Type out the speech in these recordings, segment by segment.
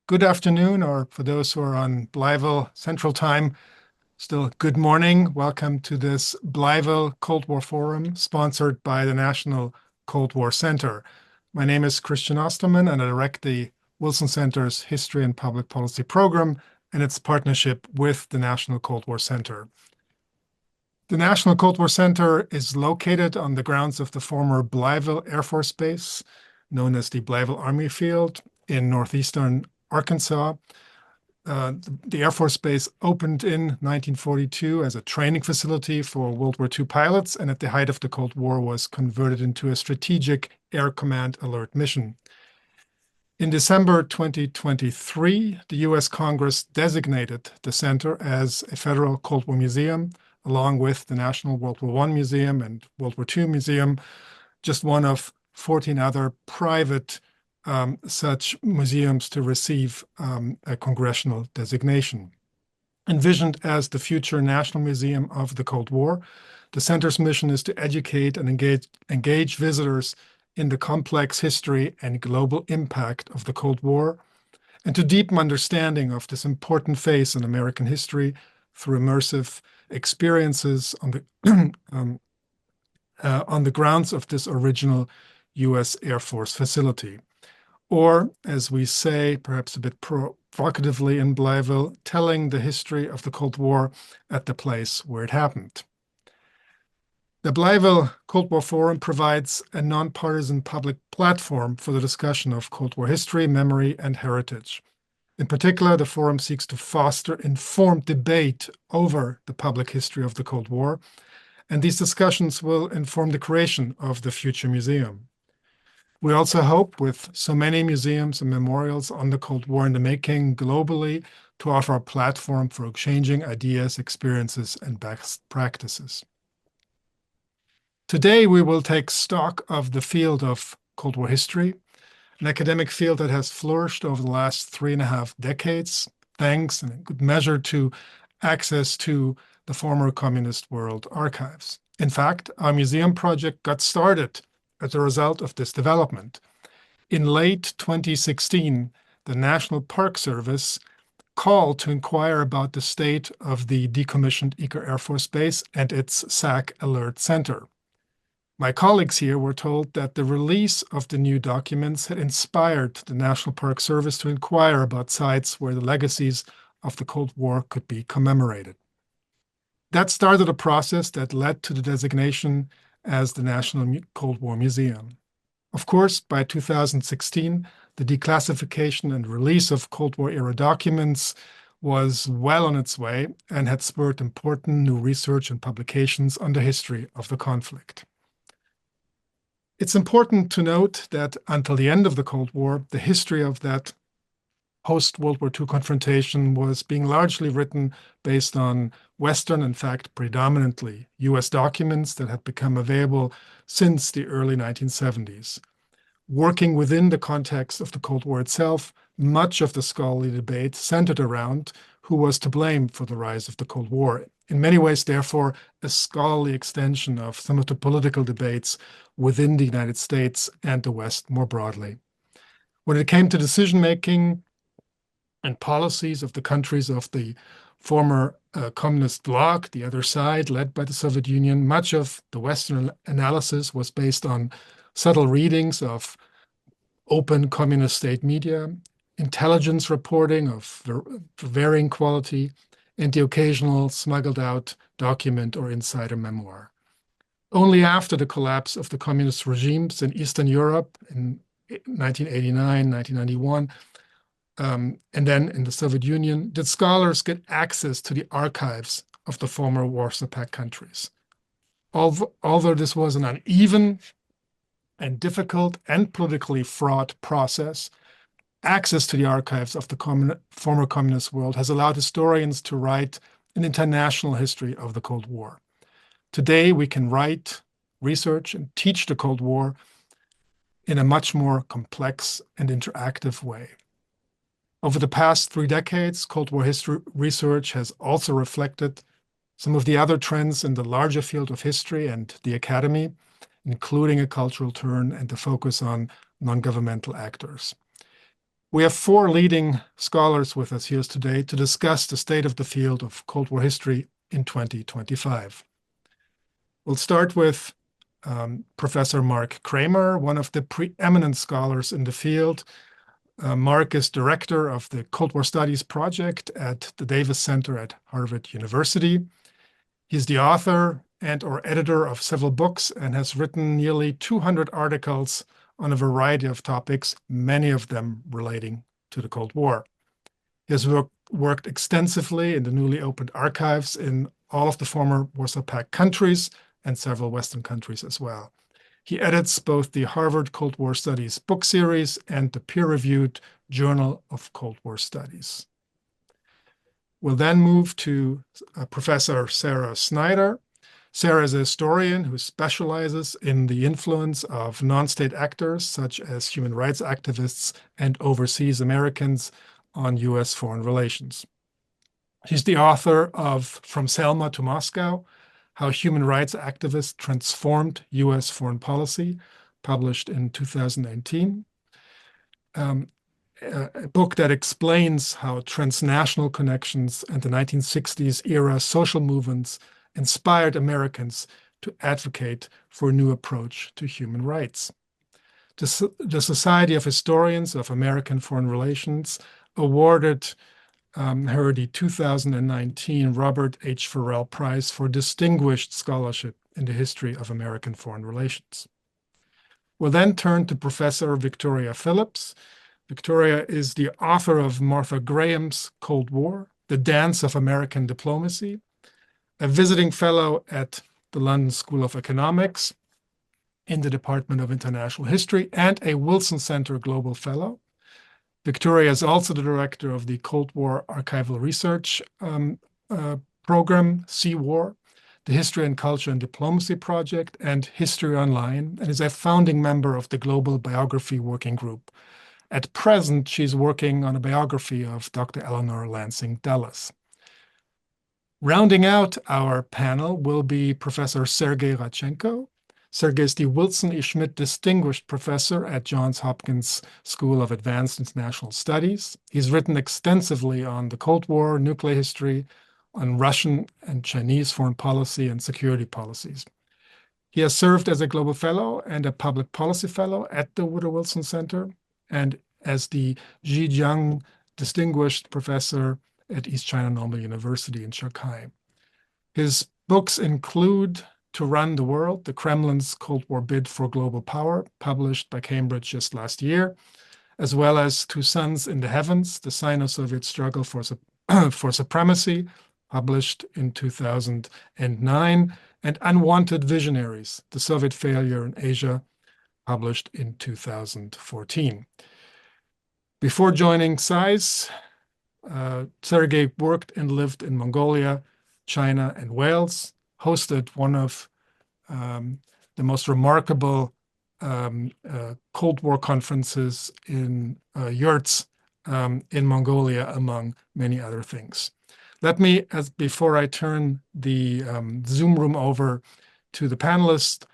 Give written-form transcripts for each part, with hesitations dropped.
Good afternoon, or for those who are on Blytheville Central Time, still good morning. Welcome to this Blytheville Cold War Forum, sponsored by the National Cold War Center. My name is Christian Ostermann, and I direct the Wilson Center's History and Public Policy program and its partnership with the National Cold War Center. The National Cold War Center is located on the grounds of the former Blytheville Air Force Base, known as the Blytheville Army Field in northeastern Arkansas. The Air Force Base opened in 1942 as a training facility for World War II pilots, and at the height of the Cold War was converted into a strategic Air Command Alert mission. In December 2023, the U.S. Congress designated the center as a federal Cold War museum, along with the National World War I Museum and World War II Museum, just one of 14 other private such museums to receive a congressional designation. Envisioned as the future National Museum of the Cold War, the center's mission is to educate and engage visitors in the complex history and global impact of the Cold War, and to deepen understanding of this important phase in American history through immersive experiences on the grounds of this original U.S. Air Force facility. Or, as we say, perhaps a bit provocatively in Blytheville, telling the history of the Cold War at the place where it happened. The Blytheville Cold War Forum provides a nonpartisan public platform for the discussion of Cold War history, memory, and heritage. In particular, the forum seeks to foster informed debate over the public history of the Cold War, and these discussions will inform the creation of the future museum. We also hope, with so many museums and memorials on the Cold War in the making globally, to offer a platform for exchanging ideas, experiences, and best practices. Today, we will take stock of the field of Cold War history, an academic field that has flourished over the last 3.5 decades, thanks in a good measure to access to the former communist world archives. In fact, our museum project got started as a result of this development. In late 2016, the National Park Service called to inquire about the state of the decommissioned Eaker Air Force Base and its SAC Alert Center. My colleagues here were told that the release of the new documents had inspired the National Park Service to inquire about sites where the legacies of the Cold War could be commemorated. That started a process that led to the designation as the National Cold War Museum. Of course, by 2016, the declassification and release of Cold War-era documents was well on its way and had spurred important new research and publications on the history of the conflict. It's important to note that until the end of the Cold War, the history of that post-World War II confrontation was being largely written based on Western, in fact, predominantly U.S. documents that had become available since the early 1970s. Working within the context of the Cold War itself, much of the scholarly debate centered around who was to blame for the rise of the Cold War. In many ways, therefore, a scholarly extension of some of the political debates within the United States and the West more broadly. When it came to decision-making and policies of the countries of the former communist bloc, the other side, led by the Soviet Union, much of the Western analysis was based on subtle readings of open communist state media, intelligence reporting of varying quality, and the occasional smuggled-out document or insider memoir. Only after the collapse of the communist regimes in Eastern Europe in 1989, 1991, and then in the Soviet Union, did scholars get access to the archives of the former Warsaw Pact countries. Although this was an uneven and difficult and politically fraught process, access to the archives of the former communist world has allowed historians to write an international history of the Cold War. Today, we can write, research, and teach the Cold War in a much more complex and interactive way. Over the past 3 decades, Cold War history research has also reflected some of the other trends in the larger field of history and the academy, including a cultural turn and the focus on non-governmental actors. We have four leading scholars with us here today to discuss the state of the field of Cold War history in 2025. We'll start with Professor Mark Kramer, one of the preeminent scholars in the field. Mark is director of the Cold War Studies Project at the Davis Center at Harvard University. He's the author and/or editor of several books and has written nearly 200 articles on a variety of topics, many of them relating to the Cold War. He has worked extensively in the newly opened archives in all of the former Warsaw Pact countries and several Western countries as well. He edits both the Harvard Cold War Studies book series and the peer-reviewed Journal of Cold War Studies. We'll then move to Professor Sarah Snyder. Sarah is a historian who specializes in the influence of non-state actors, such as human rights activists and overseas Americans, on U.S. foreign relations. She's the author of From Selma to Moscow, How Human Rights Activists Transformed U.S. Foreign Policy, published in 2019. A book that explains how transnational connections and the 1960s era social movements inspired Americans to advocate for a new approach to human rights. The Society of Historians of American Foreign Relations awarded her the 2019 Robert H. Farrell Prize for Distinguished Scholarship in the History of American Foreign Relations. We'll then turn to Professor Victoria Phillips. Victoria is the author of Martha Graham's Cold War, The Dance of American Diplomacy, a visiting fellow at the London School of Economics in the Department of International History, and a Wilson Center Global Fellow. Victoria is also the director of the Cold War Archival Research Program, CWAR, the History and Culture and Diplomacy Project, and History Online, and is a founding member of the Global Biography Working Group. At present, she's working on a biography of Dr. Eleanor Lansing Dulles. Rounding out our panel will be Professor Sergey Radchenko. Sergey is the Wilson E. Schmidt Distinguished Professor at Johns Hopkins School of Advanced International Studies. He's written extensively on the Cold War, nuclear history, on Russian and Chinese foreign policy and security policies. He has served as a Global Fellow and a Public Policy Fellow at the Woodrow Wilson Center and as the Zhejiang Distinguished Professor at East China Normal University in Shanghai. His books include To Run the World, The Kremlin's Cold War Bid for Global Power, published by Cambridge just last year, as well as Two Suns in the Heavens, The Sino-Soviet Struggle for Supremacy, published in 2009, and Unwanted Visionaries, The Soviet Failure in Asia, published in 2014. Before joining SAIS, Sergey worked and lived in Mongolia, China, and Wales, hosted one of the most remarkable Cold War conferences in yurts in Mongolia, among many other things. Let me, before I turn the Zoom room over to the panelists,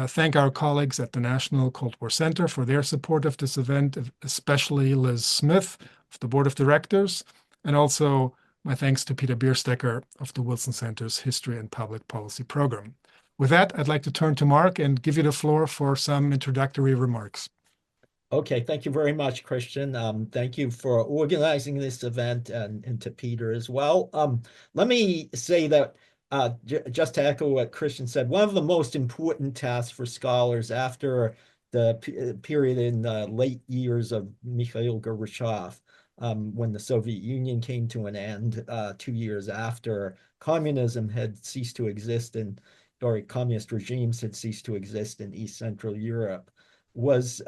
thank our colleagues at the National Cold War Center for their support of this event, especially Liz Smith of the Board of Directors, and also my thanks to Peter Bierstecker of the Wilson Center's History and Public Policy Program. With that, I'd like to turn to Mark and give you the floor for some introductory remarks. Okay, thank you very much, Christian. Thank you for organizing this event and to Peter as well. Let me say that just to echo what Christian said, one of the most important tasks for scholars after the period in the late years of Mikhail Gorbachev, when the Soviet Union came to an end 2 years after communism had ceased to exist or communist regimes had ceased to exist in East Central Europe, was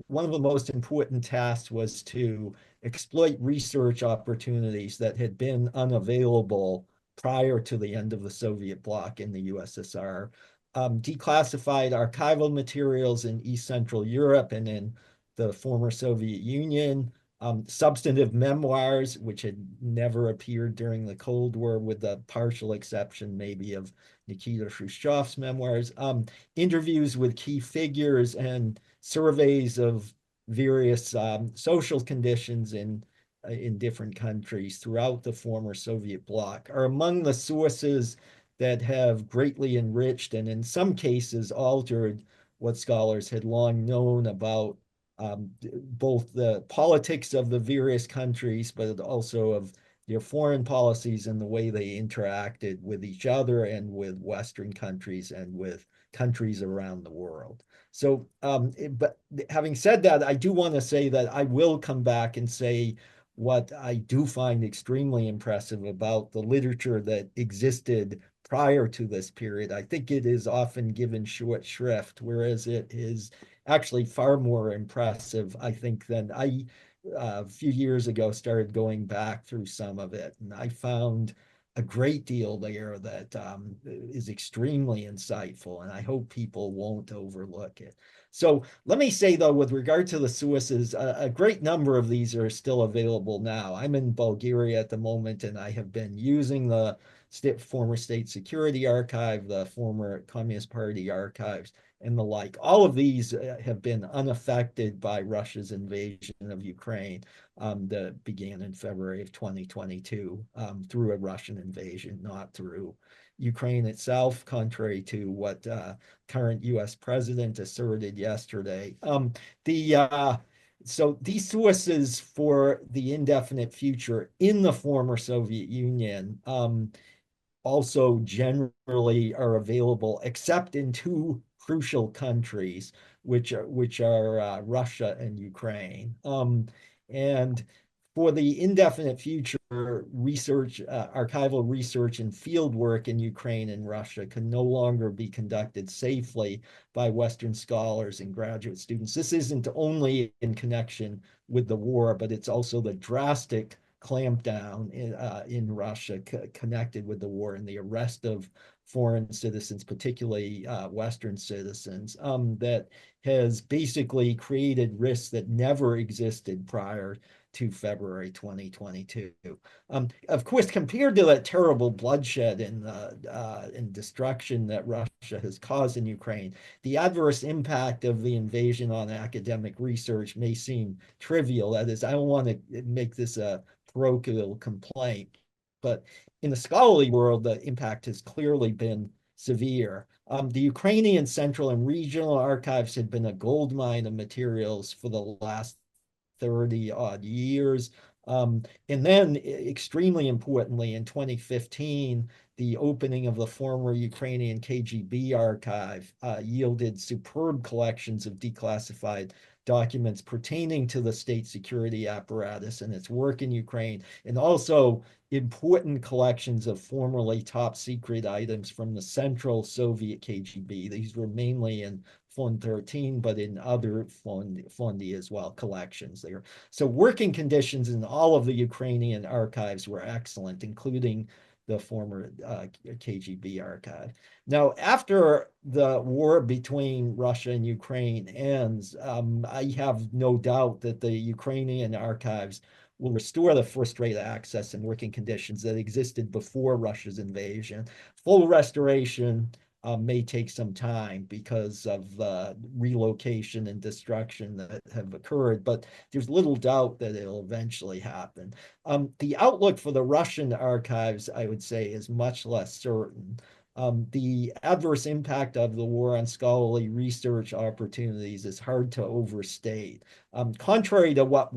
one of the most important tasks was to exploit research opportunities that had been unavailable prior to the end of the Soviet bloc in the USSR. Declassified archival materials in East Central Europe and in the former Soviet Union, substantive memoirs, which had never appeared during the Cold War, with the partial exception maybe of Nikita Khrushchev's memoirs, interviews with key figures and surveys of various social conditions in different countries throughout the former Soviet bloc are among the sources that have greatly enriched and in some cases altered what scholars had long known about both the politics of the various countries, but also of their foreign policies and the way they interacted with each other and with Western countries and with countries around the world. So, but having said that, I do want to say that I will come back and say what I do find extremely impressive about the literature that existed prior to this period. I think it is often given short shrift, whereas it is actually far more impressive, I think, than I a few years ago started going back through some of it, and I found a great deal there that is extremely insightful, and I hope people won't overlook it. So let me say, though, with regard to the sources, a great number of these are still available now. I'm in Bulgaria at the moment, and I have been using the former State Security Archive, the former Communist Party archives, and the like. All of these have been unaffected by Russia's invasion of Ukraine that began in February of 2022 through a Russian invasion, not through Ukraine itself, contrary to what current U.S. president asserted yesterday. So these sources for the indefinite future in the former Soviet Union also generally are available, except in two crucial countries, which are Russia and Ukraine. And for the indefinite future, research, archival research and field work in Ukraine and Russia can no longer be conducted safely by Western scholars and graduate students. This isn't only in connection with the war, but it's also the drastic clampdown in Russia connected with the war and the arrest of foreign citizens, particularly Western citizens, that has basically created risks that never existed prior to February 2022. Of course, compared to that terrible bloodshed and destruction that Russia has caused in Ukraine, the adverse impact of the invasion on academic research may seem trivial. That is, I don't want to make this a parochial complaint, but in the scholarly world, the impact has clearly been severe. The Ukrainian Central and Regional Archives had been a goldmine of materials for the last 30 odd years. And then, extremely importantly, in 2015, the opening of the former Ukrainian KGB archive yielded superb collections of declassified documents pertaining to the state security apparatus and its work in Ukraine, and also important collections of formerly top secret items from the Central Soviet KGB. These were mainly in Fund 13, but in other Fundy as well, collections there. So working conditions in all of the Ukrainian archives were excellent, including the former KGB archive. Now, after the war between Russia and Ukraine ends, I have no doubt that the Ukrainian archives will restore the first-rate access and working conditions that existed before Russia's invasion. Full restoration may take some time because of relocation and destruction that have occurred, but there's little doubt that it'll eventually happen. The outlook for the Russian archives, I would say, is much less certain. The adverse impact of the war on scholarly research opportunities is hard to overstate. Contrary to what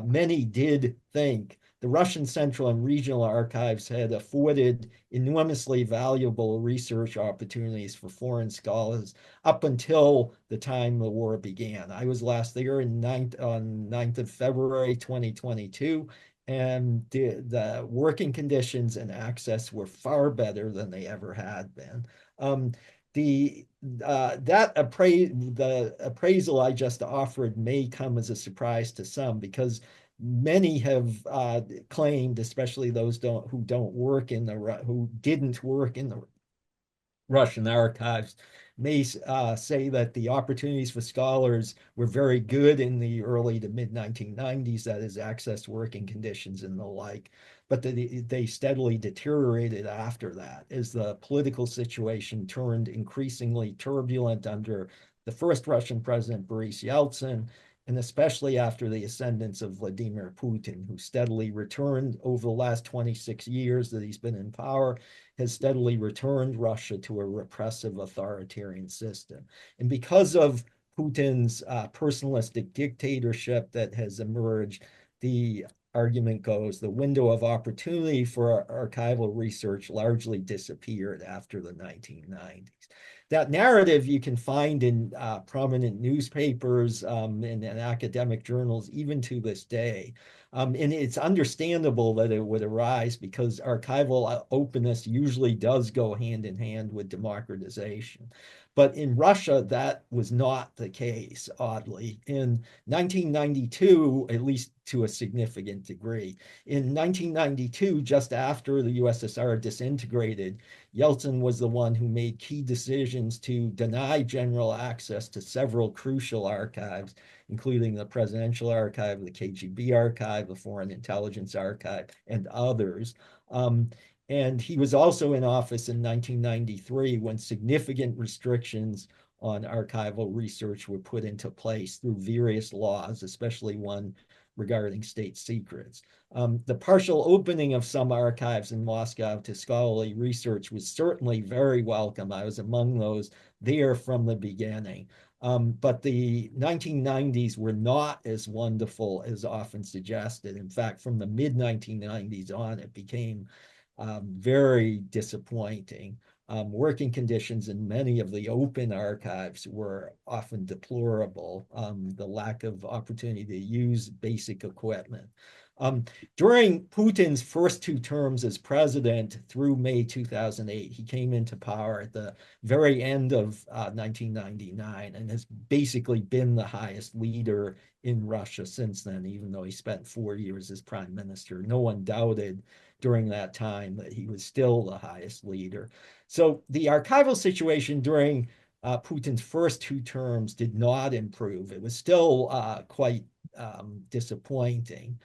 many did think, the Russian Central and Regional Archives had afforded enormously valuable research opportunities for foreign scholars up until the time the war began. I was last there on 9th of February 2022, and the working conditions and access were far better than they ever had been. The appraisal I just offered may come as a surprise to some, because many have claimed, especially those who didn't work in the Russian archives, may say that the opportunities for scholars were very good in the early to mid 1990s, that is, access to working conditions and the like, but they steadily deteriorated after that as the political situation turned increasingly turbulent under the first Russian president, Boris Yeltsin, and especially after the ascendance of Vladimir Putin, who steadily returned over the last 26 years that he's been in power, has steadily returned Russia to a repressive authoritarian system. And because of Putin's personalistic dictatorship that has emerged, the argument goes the window of opportunity for archival research largely disappeared after the 1990s. That narrative you can find in prominent newspapers and academic journals even to this day. And it's understandable that it would arise because archival openness usually does go hand in hand with democratization. But in Russia, that was not the case, oddly. In 1992, at least to a significant degree. In 1992, just after the USSR disintegrated, Yeltsin was the one who made key decisions to deny general access to several crucial archives, including the Presidential Archive, the KGB Archive, the Foreign Intelligence Archive, and others. And he was also in office in 1993 when significant restrictions on archival research were put into place through various laws, especially one regarding state secrets. The partial opening of some archives in Moscow to scholarly research was certainly very welcome. I was among those there from the beginning. But the 1990s were not as wonderful as often suggested. In fact, from the mid 1990s on, it became very disappointing. Working conditions in many of the open archives were often deplorable, the lack of opportunity to use basic equipment. During Putin's first two terms as president through May 2008, he came into power at the very end of 1999 and has basically been the highest leader in Russia since then, even though he spent 4 years as prime minister. No one doubted during that time that he was still the highest leader. So the archival situation during Putin's first two terms did not improve. It was still quite disappointing.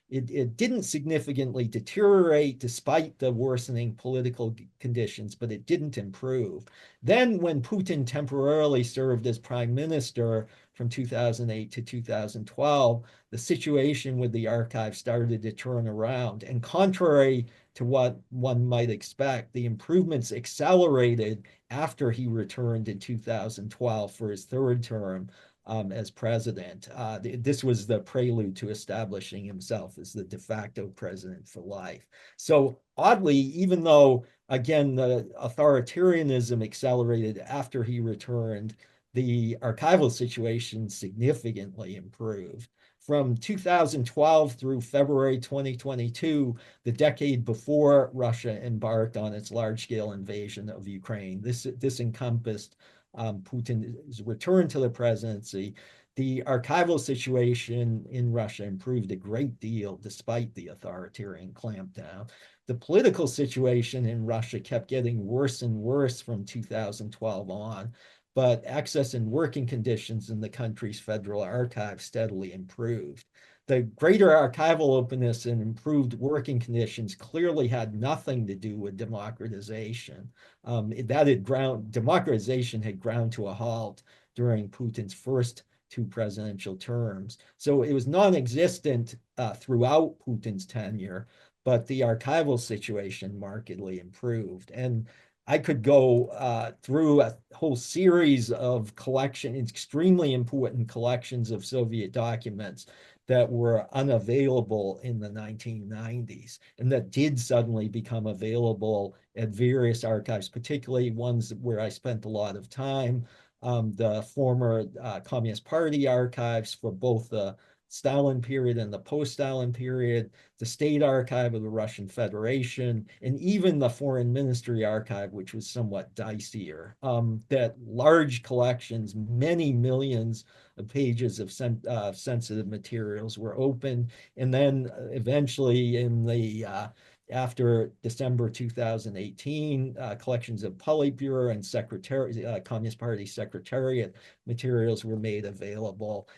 It didn't significantly deteriorate despite the worsening political conditions, but it didn't improve. Then when Putin temporarily served as prime minister from 2008 to 2012, the situation with the archive started to turn around. And contrary to what one might expect, the improvements accelerated after he returned in 2012 for his third term as president. This was the prelude to establishing himself as the de facto president for life. So oddly, even though, again, the authoritarianism accelerated after he returned, the archival situation significantly improved. From 2012 through February 2022, the decade before Russia embarked on its large-scale invasion of Ukraine, this encompassed Putin's return to the presidency. The archival situation in Russia improved a great deal despite the authoritarian clampdown. The political situation in Russia kept getting worse and worse from 2012 on, but access and working conditions in the country's federal archive steadily improved. The greater archival openness and improved working conditions clearly had nothing to do with democratization. Democratization had ground to a halt during Putin's first two presidential terms. So it was non-existent throughout Putin's tenure, but the archival situation markedly improved. And I could go through a whole series of extremely important collections of Soviet documents that were unavailable in the 1990s and that did suddenly become available at various archives, particularly ones where I spent a lot of time, the former Communist Party archives for both the Stalin period and the post-Stalin period, the State Archive of the Russian Federation, and even the Foreign Ministry Archive, which was somewhat dicier. That large collections, many millions of pages of sensitive materials were open. And then eventually in the after December 2018, collections of Politburo and Communist Party Secretariat materials were made available.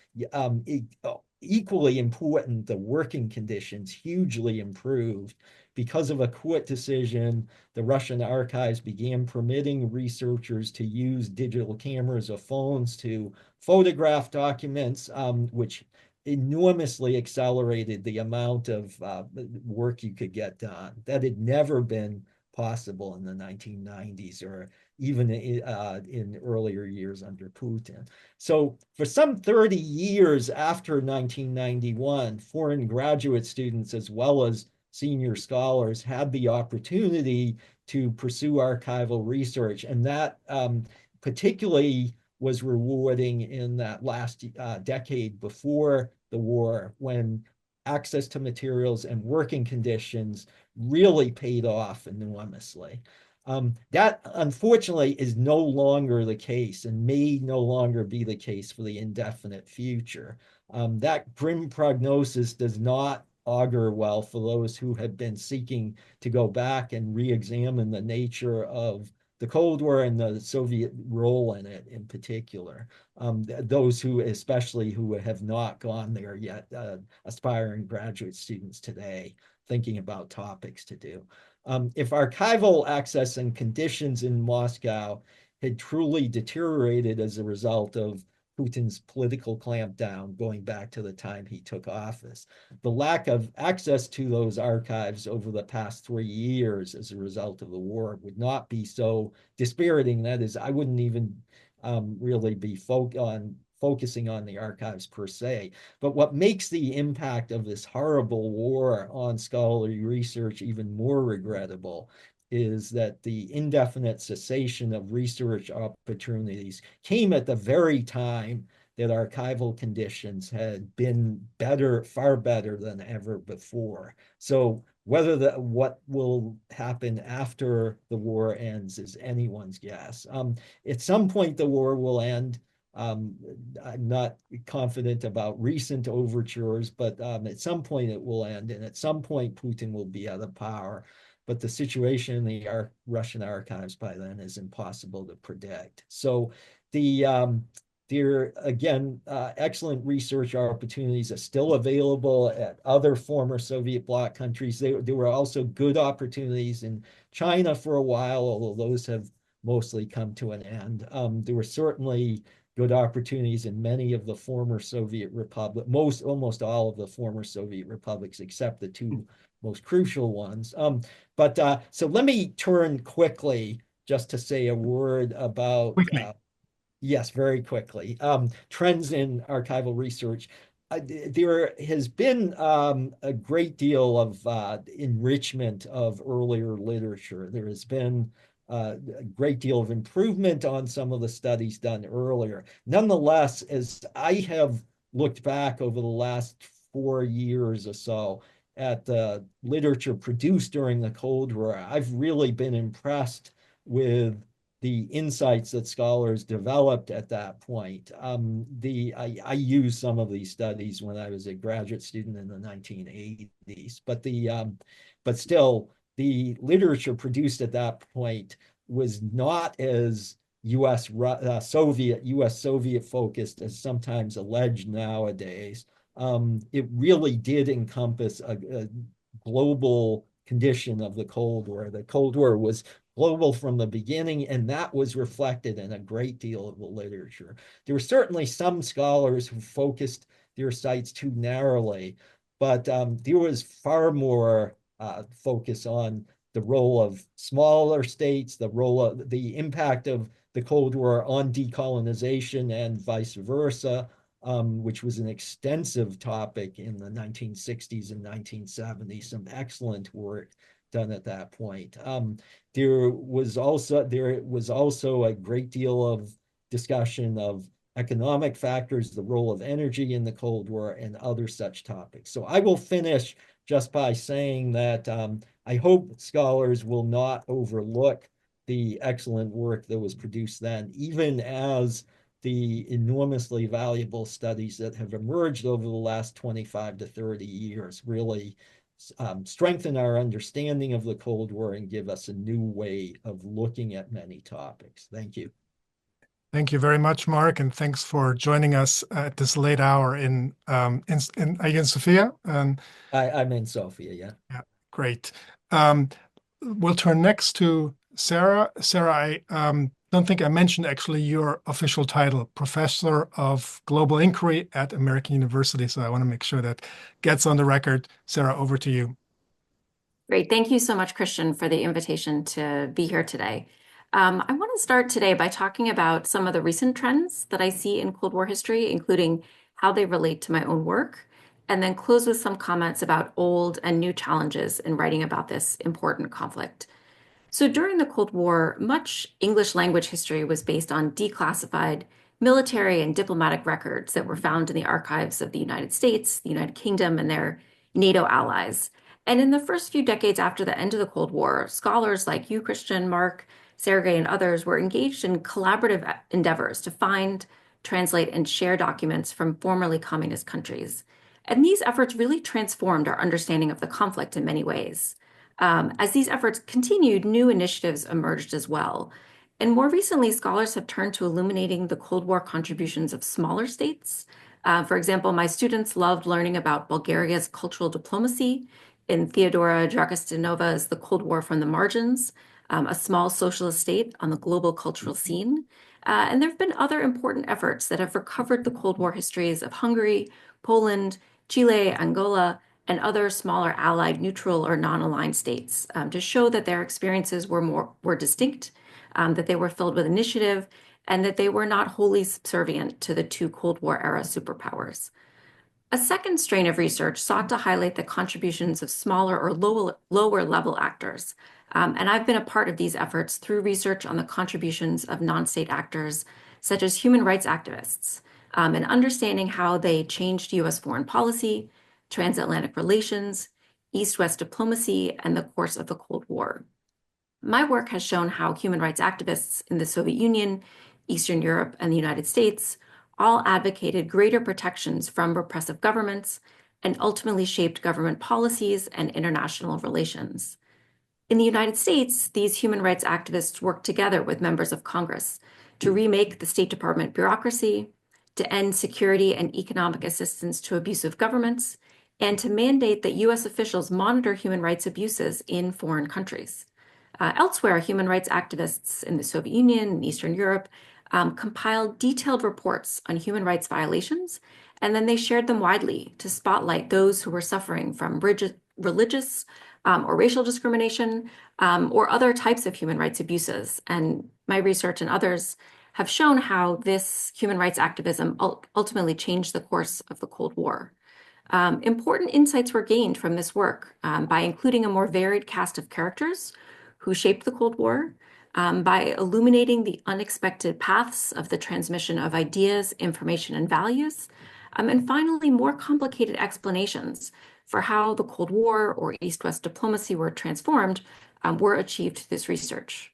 Equally important, the working conditions hugely improved. Because of a court decision, the Russian archives began permitting researchers to use digital cameras or phones to photograph documents, which enormously accelerated the amount of work you could get done. That had never been possible in the 1990s or even in earlier years under Putin. So for some 30 years after 1991, foreign graduate students as well as senior scholars had the opportunity to pursue archival research, and that particularly was rewarding in that last decade before the war, when access to materials and working conditions really paid off enormously. That unfortunately is no longer the case and may no longer be the case for the indefinite future. That grim prognosis does not augur well for those who have been seeking to go back and re-examine the nature of the Cold War and the Soviet role in it in particular. Those who, especially who have not gone there yet, aspiring graduate students today, thinking about topics to do. If archival access and conditions in Moscow had truly deteriorated as a result of Putin's political clampdown going back to the time he took office, the lack of access to those archives over the past 3 years as a result of the war would not be so dispiriting. That is, I wouldn't even really be focusing on the archives per se. But what makes the impact of this horrible war on scholarly research even more regrettable is that the indefinite cessation of research opportunities came at the very time that archival conditions had been better, far better than ever before. So what will happen after the war ends is anyone's guess. At some point, the war will end. I'm not confident about recent overtures, but at some point it will end, and at some point Putin will be out of power. But the situation in the Russian archives by then is impossible to predict. So there again, excellent research opportunities are still available at other former Soviet bloc countries. There were also good opportunities in China for a while, although those have mostly come to an end. There were certainly good opportunities in many of the former Soviet republics, almost all of the former Soviet republics, except the two most crucial ones. So let me turn quickly just to say a word about yes, very quickly. Trends in archival research. There has been a great deal of enrichment of earlier literature. There has been a great deal of improvement on some of the studies done earlier. Nonetheless, as I have looked back over the last 4 years or so at the literature produced during the Cold War, I've really been impressed with the insights that scholars developed at that point. I used some of these studies when I was a graduate student in the 1980s, but still the literature produced at that point was not as U.S. Soviet focused as sometimes alleged nowadays. It really did encompass a global condition of the Cold War. The Cold War was global from the beginning, and that was reflected in a great deal of the literature. There were certainly some scholars who focused their sites too narrowly, but there was far more focus on the role of smaller states, the impact of the Cold War on decolonization and vice versa, which was an extensive topic in the 1960s and 1970s, some excellent work done at that point. There was also a great deal of discussion of economic factors, the role of energy in the Cold War, and other such topics. So I will finish just by saying that I hope scholars will not overlook the excellent work that was produced then, even as the enormously valuable studies that have emerged over the last 25 to 30 years really strengthen our understanding of the Cold War and give us a new way of looking at many topics. Thank you. Thank you very much, Mark, and thanks for joining us at this late hour are you in Sofia? I'm in Sofia, yeah. Yeah, great. Um, we'll turn next to Sarah. Sarah, I don't think I mentioned actually your official title, Professor of Global Inquiry at American University. So I want to make sure that gets on the record. Sarah, over to you. Great. Thank you so much, Christian, for the invitation to be here today. I want to start today by talking about some of the recent trends that I see in Cold War history, including how they relate to my own work, and then close with some comments about old and new challenges in writing about this important conflict. So during the Cold War, much English language history was based on declassified military and diplomatic records that were found in the archives of the United States, the United Kingdom, and their NATO allies. And in the first few decades after the end of the Cold War, scholars like you, Christian, Mark, Sergey, and others were engaged in collaborative endeavors to find, translate, and share documents from formerly communist countries. And these efforts really transformed our understanding of the conflict in many ways. As these efforts continued, new initiatives emerged as well. And more recently, scholars have turned to illuminating the Cold War contributions of smaller states. For example, my students loved learning about Bulgaria's cultural diplomacy in Theodora Dragostinova's The Cold War from the Margins, a small socialist state on the global cultural scene. And there have been other important efforts that have recovered the Cold War histories of Hungary, Poland, Chile, Angola, and other smaller allied neutral or non-aligned states to show that their experiences were distinct, that they were filled with initiative, and that they were not wholly subservient to the two Cold War era superpowers. A second strain of research sought to highlight the contributions of smaller or lower level actors. And I've been a part of these efforts through research on the contributions of non-state actors, such as human rights activists, and understanding how they changed U.S. foreign policy, transatlantic relations, East-West diplomacy, and the course of the Cold War. My work has shown how human rights activists in the Soviet Union, Eastern Europe, and the United States all advocated greater protections from repressive governments and ultimately shaped government policies and international relations. In the United States, these human rights activists worked together with members of Congress to remake the State Department bureaucracy, to end security and economic assistance to abusive governments, and to mandate that U.S. officials monitor human rights abuses in foreign countries. Elsewhere, human rights activists in the Soviet Union and Eastern Europe compiled detailed reports on human rights violations, and then they shared them widely to spotlight those who were suffering from religious or racial discrimination or other types of human rights abuses. And my research and others have shown how this human rights activism ultimately changed the course of the Cold War. Important insights were gained from this work by including a more varied cast of characters who shaped the Cold War, by illuminating the unexpected paths of the transmission of ideas, information, and values, and finally, more complicated explanations for how the Cold War or East-West diplomacy were transformed were achieved through this research.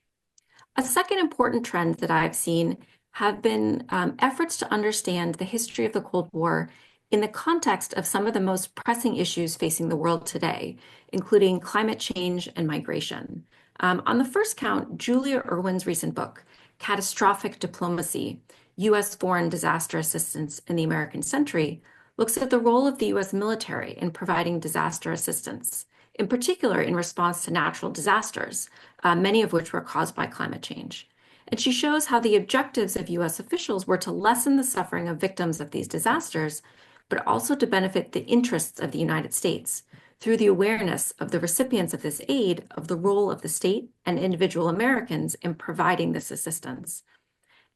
A second important trend that I've seen have been efforts to understand the history of the Cold War in the context of some of the most pressing issues facing the world today, including climate change and migration. On the first count, Julia Irwin's recent book, Catastrophic Diplomacy, U.S. Foreign Disaster Assistance in the American Century, looks at the role of the U.S. military in providing disaster assistance, in particular in response to natural disasters, many of which were caused by climate change. And she shows how the objectives of U.S. officials were to lessen the suffering of victims of these disasters, but also to benefit the interests of the United States through the awareness of the recipients of this aid of the role of the state and individual Americans in providing this assistance.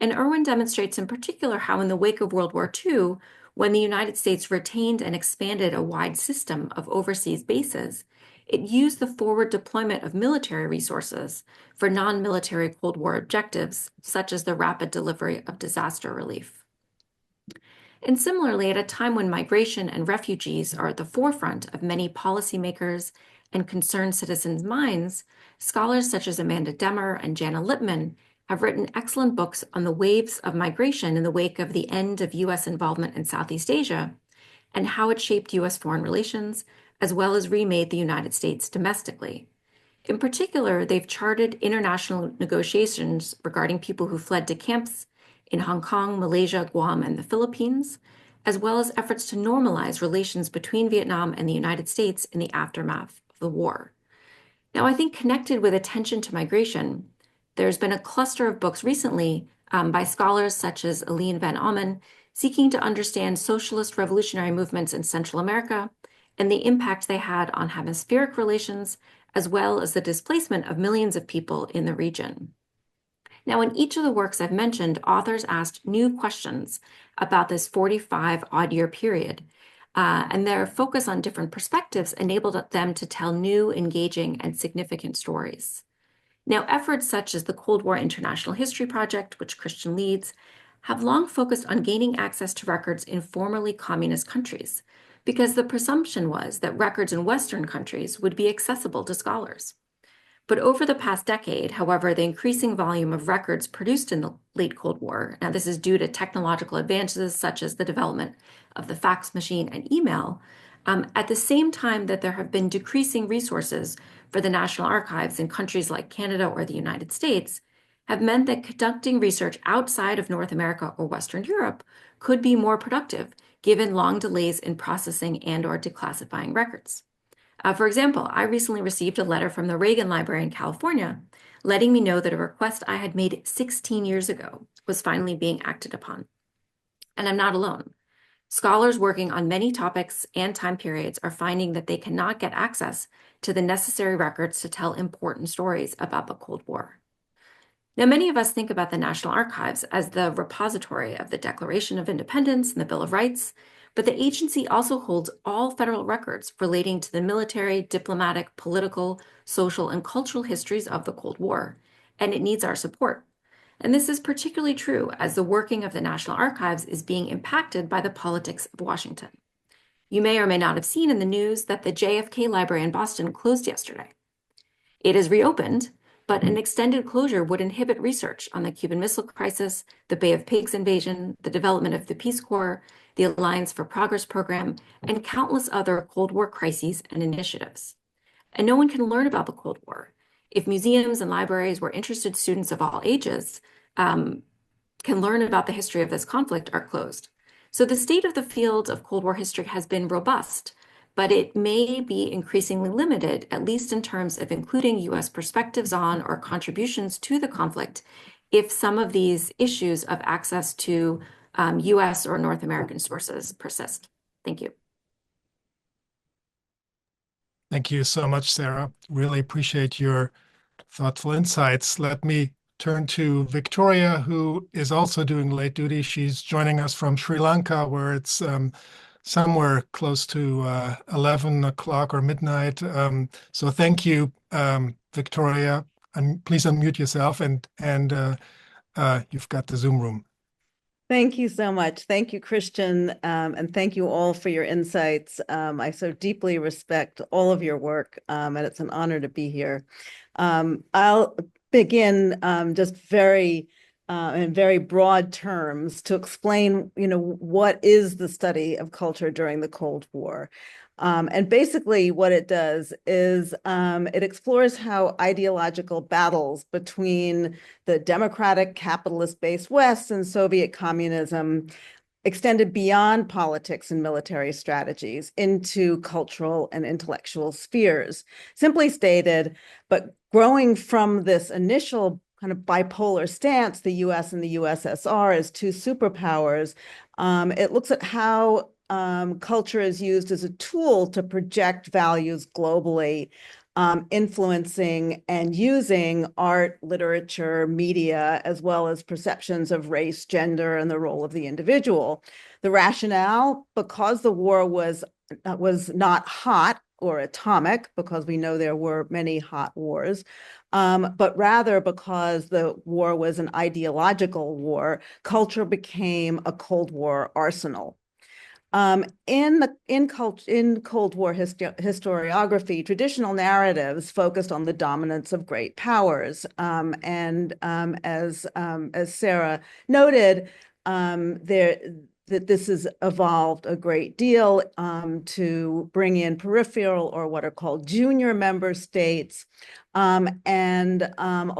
And Irwin demonstrates in particular how in the wake of World War II, when the United States retained and expanded a wide system of overseas bases, it used the forward deployment of military resources for non-military Cold War objectives, such as the rapid delivery of disaster relief. And similarly, at a time when migration and refugees are at the forefront of many policymakers and concerned citizens' minds, scholars such as Amanda Demmer and Jana Lippman have written excellent books on the waves of migration in the wake of the end of U.S. involvement in Southeast Asia and how it shaped U.S. foreign relations, as well as remade the United States domestically. In particular, they've charted international negotiations regarding people who fled to camps in Hong Kong, Malaysia, Guam, and the Philippines, as well as efforts to normalize relations between Vietnam and the United States in the aftermath of the war. Now, I think connected with attention to migration, there's been a cluster of books recently by scholars such as Aline van Ommen seeking to understand socialist revolutionary movements in Central America and the impact they had on hemispheric relations, as well as the displacement of millions of people in the region. Now, in each of the works I've mentioned, authors asked new questions about this 45-odd-year period, and their focus on different perspectives enabled them to tell new, engaging, and significant stories. Now, efforts such as the Cold War International History Project, which Christian leads, have long focused on gaining access to records in formerly communist countries, because the presumption was that records in Western countries would be accessible to scholars. But over the past decade, however, the increasing volume of records produced in the late Cold War, now this is due to technological advances such as the development of the fax machine and email, at the same time that there have been decreasing resources for the National Archives in countries like Canada or the United States, have meant that conducting research outside of North America or Western Europe could be more productive, given long delays in processing and/or declassifying records. For example, I recently received a letter from the Reagan Library in California letting me know that a request I had made 16 years ago was finally being acted upon. And I'm not alone. Scholars working on many topics and time periods are finding that they cannot get access to the necessary records to tell important stories about the Cold War. Now, many of us think about the National Archives as the repository of the Declaration of Independence and the Bill of Rights, but the agency also holds all federal records relating to the military, diplomatic, political, social, and cultural histories of the Cold War, and it needs our support. And this is particularly true as the working of the National Archives is being impacted by the politics of Washington. You may or may not have seen in the news that the JFK Library in Boston closed yesterday. It is reopened, but an extended closure would inhibit research on the Cuban Missile Crisis, the Bay of Pigs invasion, the development of the Peace Corps, the Alliance for Progress program, and countless other Cold War crises and initiatives. And no one can learn about the Cold War if museums and libraries where interested students of all ages can learn about the history of this conflict are closed. So the state of the field of Cold War history has been robust, but it may be increasingly limited, at least in terms of including U.S. perspectives on or contributions to the conflict, if some of these issues of access to U.S. or North American sources persist. Thank you. Thank you so much, Sarah. Really appreciate your thoughtful insights. Let me turn to Victoria, who is also doing late duty. She's joining us from Sri Lanka, where it's somewhere close to 11 o'clock or midnight. So thank you, Victoria. And please unmute yourself, and you've got the Zoom room. Thank you so much. Thank you, Christian, and thank you all for your insights. I so deeply respect all of your work, and it's an honor to be here. I'll begin just in very broad terms to explain, what is the study of culture during the Cold War. And basically what it does is it explores how ideological battles between the democratic capitalist-based West and Soviet communism extended beyond politics and military strategies into cultural and intellectual spheres. Simply stated, but growing from this initial kind of bipolar stance, the US and the USSR as two superpowers, it looks at how culture is used as a tool to project values globally, influencing and using art, literature, media, as well as perceptions of race, gender, and the role of the individual. The rationale, because the war was not hot or atomic, because we know there were many hot wars, but rather because the war was an ideological war, culture became a Cold War arsenal. In Cold War historiography, traditional narratives focused on the dominance of great powers, and as Sarah noted, that this has evolved a great deal to bring in peripheral or what are called junior member states, and kind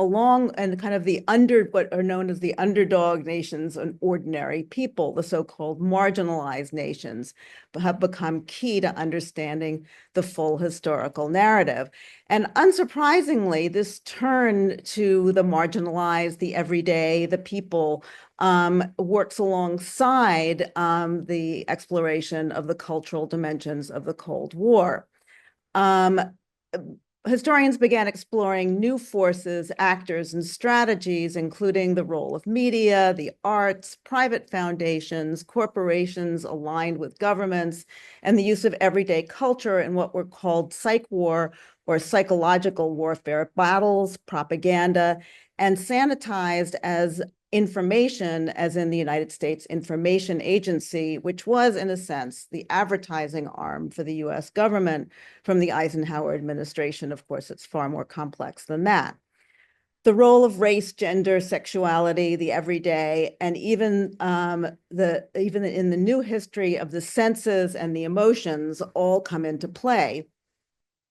of what are known as the underdog nations and ordinary people, the so-called marginalized nations, have become key to understanding the full historical narrative. And unsurprisingly, this turn to the marginalized, the everyday, the people, works alongside the exploration of the cultural dimensions of the Cold War. Historians began exploring new forces, actors, and strategies, including the role of media, the arts, private foundations, corporations aligned with governments, and the use of everyday culture in what were called psych war or psychological warfare, battles, propaganda, and sanitized as information, as in the United States Information Agency, which was, in a sense, the advertising arm for the US government from the Eisenhower administration. Of course, it's far more complex than that. The role of race, gender, sexuality, the everyday, and even in the new history of the senses and the emotions all come into play.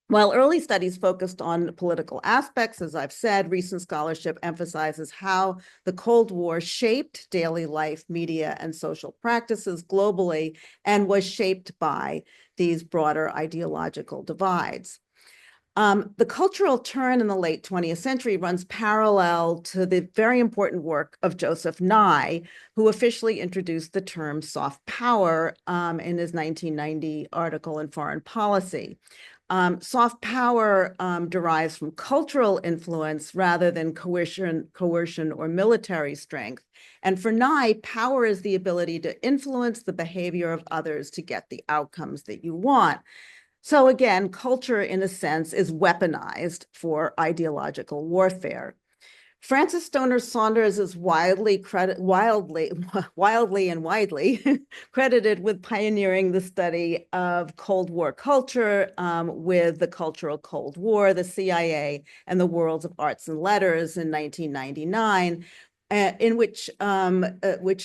While early studies focused on political aspects, as I've said, recent scholarship emphasizes how the Cold War shaped daily life, media, and social practices globally, and was shaped by these broader ideological divides. The cultural turn in the late 20th century runs parallel to the very important work of Joseph Nye, who officially introduced the term soft power in his 1990 article in Foreign Policy. Soft power derives from cultural influence rather than coercion or military strength. And for Nye, power is the ability to influence the behavior of others to get the outcomes that you want. So again, culture, in a sense, is weaponized for ideological warfare. Frances Stoner Saunders is widely credited with pioneering the study of Cold War culture with the Cultural Cold War, the CIA, and the Worlds of Arts and Letters in 1999. In which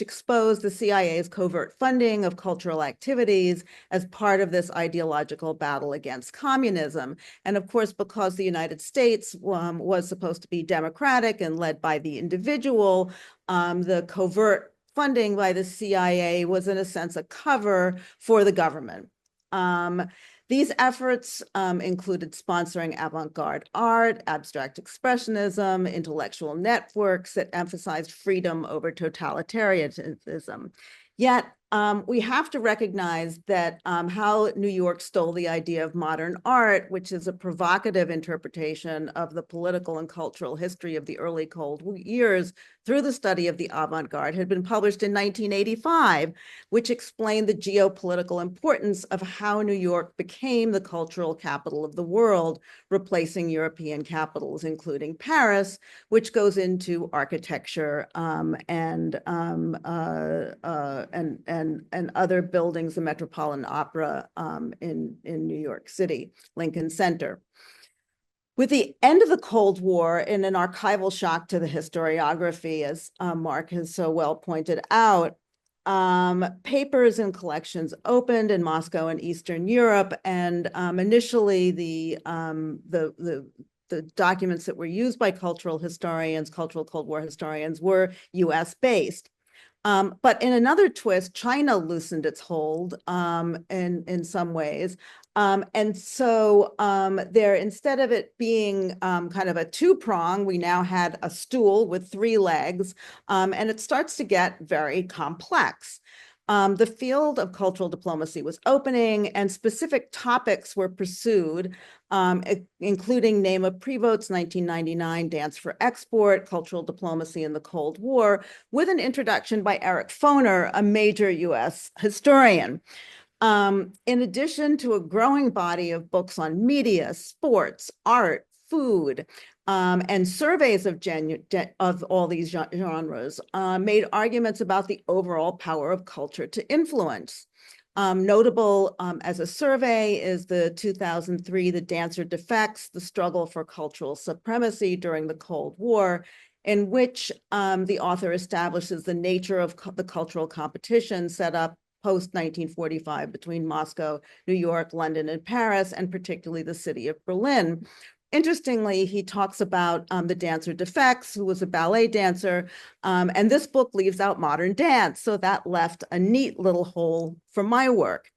exposed the CIA's covert funding of cultural activities as part of this ideological battle against communism. And of course, because the United States was supposed to be democratic and led by the individual, the covert funding by the CIA was, in a sense, a cover for the government. These efforts included sponsoring avant-garde art, abstract expressionism, intellectual networks that emphasized freedom over totalitarianism. Yet, we have to recognize that how New York stole the idea of modern art, which is a provocative interpretation of the political and cultural history of the early Cold years through the study of the avant-garde, had been published in 1985, which explained the geopolitical importance of how New York became the cultural capital of the world, replacing European capitals, including Paris, which goes into architecture and other buildings, the Metropolitan Opera in New York City, Lincoln Center. With the end of the Cold War and an archival shock to the historiography, as Mark has so well pointed out, papers and collections opened in Moscow and Eastern Europe, and initially the documents that were used by cultural historians, cultural Cold War historians, were US-based. But in another twist, China loosened its hold in some ways. And so there, instead of it being kind of a two-prong, we now had a stool with three legs, and it starts to get very complex. The field of cultural diplomacy was opening, and specific topics were pursued, including Name of Prevost, 1999, Dance for Export, Cultural Diplomacy in the Cold War, with an introduction by Eric Foner, a major US historian. In addition to a growing body of books on media, sports, art, food, and surveys of all these genres made arguments about the overall power of culture to influence. Notable as a survey is the 2003, The Dancer Defects, The Struggle for Cultural Supremacy During the Cold War, in which the author establishes the nature of the cultural competition set up post-1945 between Moscow, New York, London, and Paris, and particularly the city of Berlin. Interestingly, he talks about the dancer Defects, who was a ballet dancer, and this book leaves out modern dance, so that left a neat little hole for my work.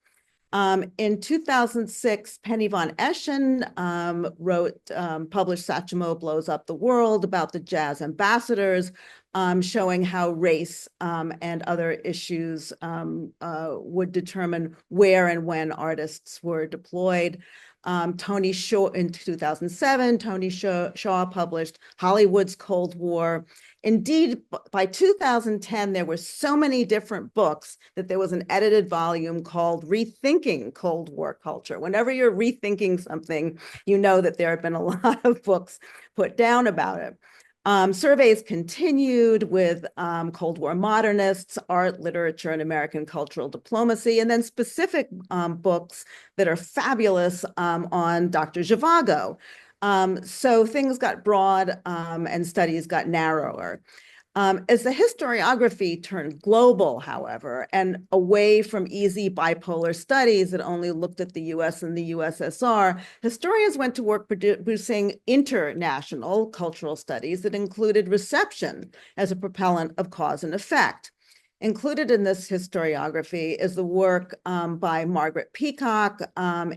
In 2006, Penny von Eschen published Satchmo Blows Up the World about the jazz ambassadors, showing how race and other issues would determine where and when artists were deployed. Tony Shaw, in 2007, Tony Shaw published Hollywood's Cold War. Indeed, by 2010, there were so many different books that there was an edited volume called Rethinking Cold War Culture. Whenever you're rethinking something, you know that there have been a lot of books put down about it. Surveys continued with Cold War modernists, art, literature, and American cultural diplomacy, and then specific books that are fabulous on Dr. Zhivago. So things got broad and studies got narrower. As the historiography turned global, however, and away from easy bipolar studies that only looked at the US and the USSR, historians went to work producing international cultural studies that included reception as a propellant of cause and effect. Included in this historiography is the work by Margaret Peacock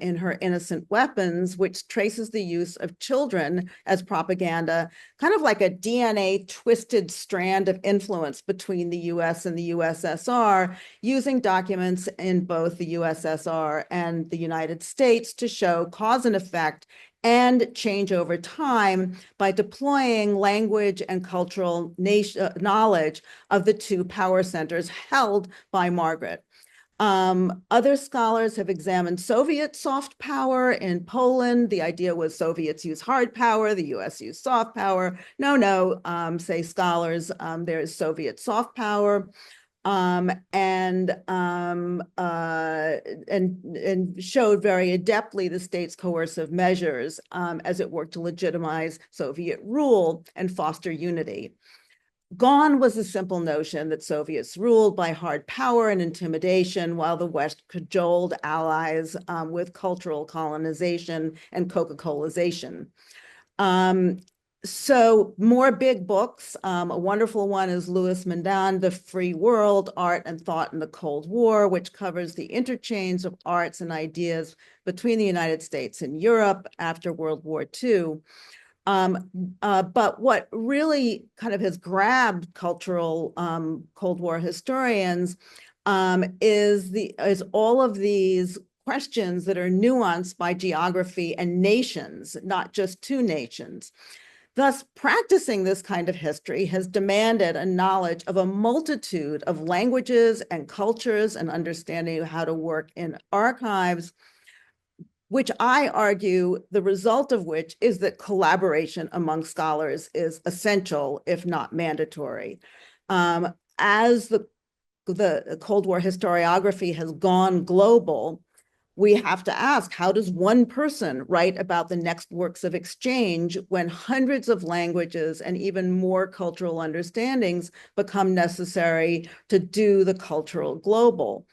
in her Innocent Weapons, which traces the use of children as propaganda, kind of like a DNA twisted strand of influence between the US and the USSR, using documents in both the USSR and the United States to show cause and effect and change over time by deploying language and cultural knowledge of the two power centers held by Margaret. Other scholars have examined Soviet soft power in Poland. The idea was Soviets use hard power, the US used soft power. No, say scholars, there's Soviet soft power. And showed very adeptly the state's coercive measures as it worked to legitimize Soviet rule and foster unity. Gone was the simple notion that Soviets ruled by hard power and intimidation, while the West cajoled allies with cultural colonization and Coca-Colization. So more big books. A wonderful one is Louis Mendan, The Free World, Art and Thought in the Cold War, which covers the interchange of arts and ideas between the United States and Europe after World War II. But what really kind of has grabbed cultural Cold War historians is all of these questions that are nuanced by geography and nations, not just two nations. Thus, practicing this kind of history has demanded a knowledge of a multitude of languages and cultures and understanding of how to work in archives, which I argue the result of which is that collaboration among scholars is essential, if not mandatory. As the Cold War historiography has gone global, we have to ask, how does one person write about the next works of exchange when hundreds of languages and even more cultural understandings become necessary to do the cultural global?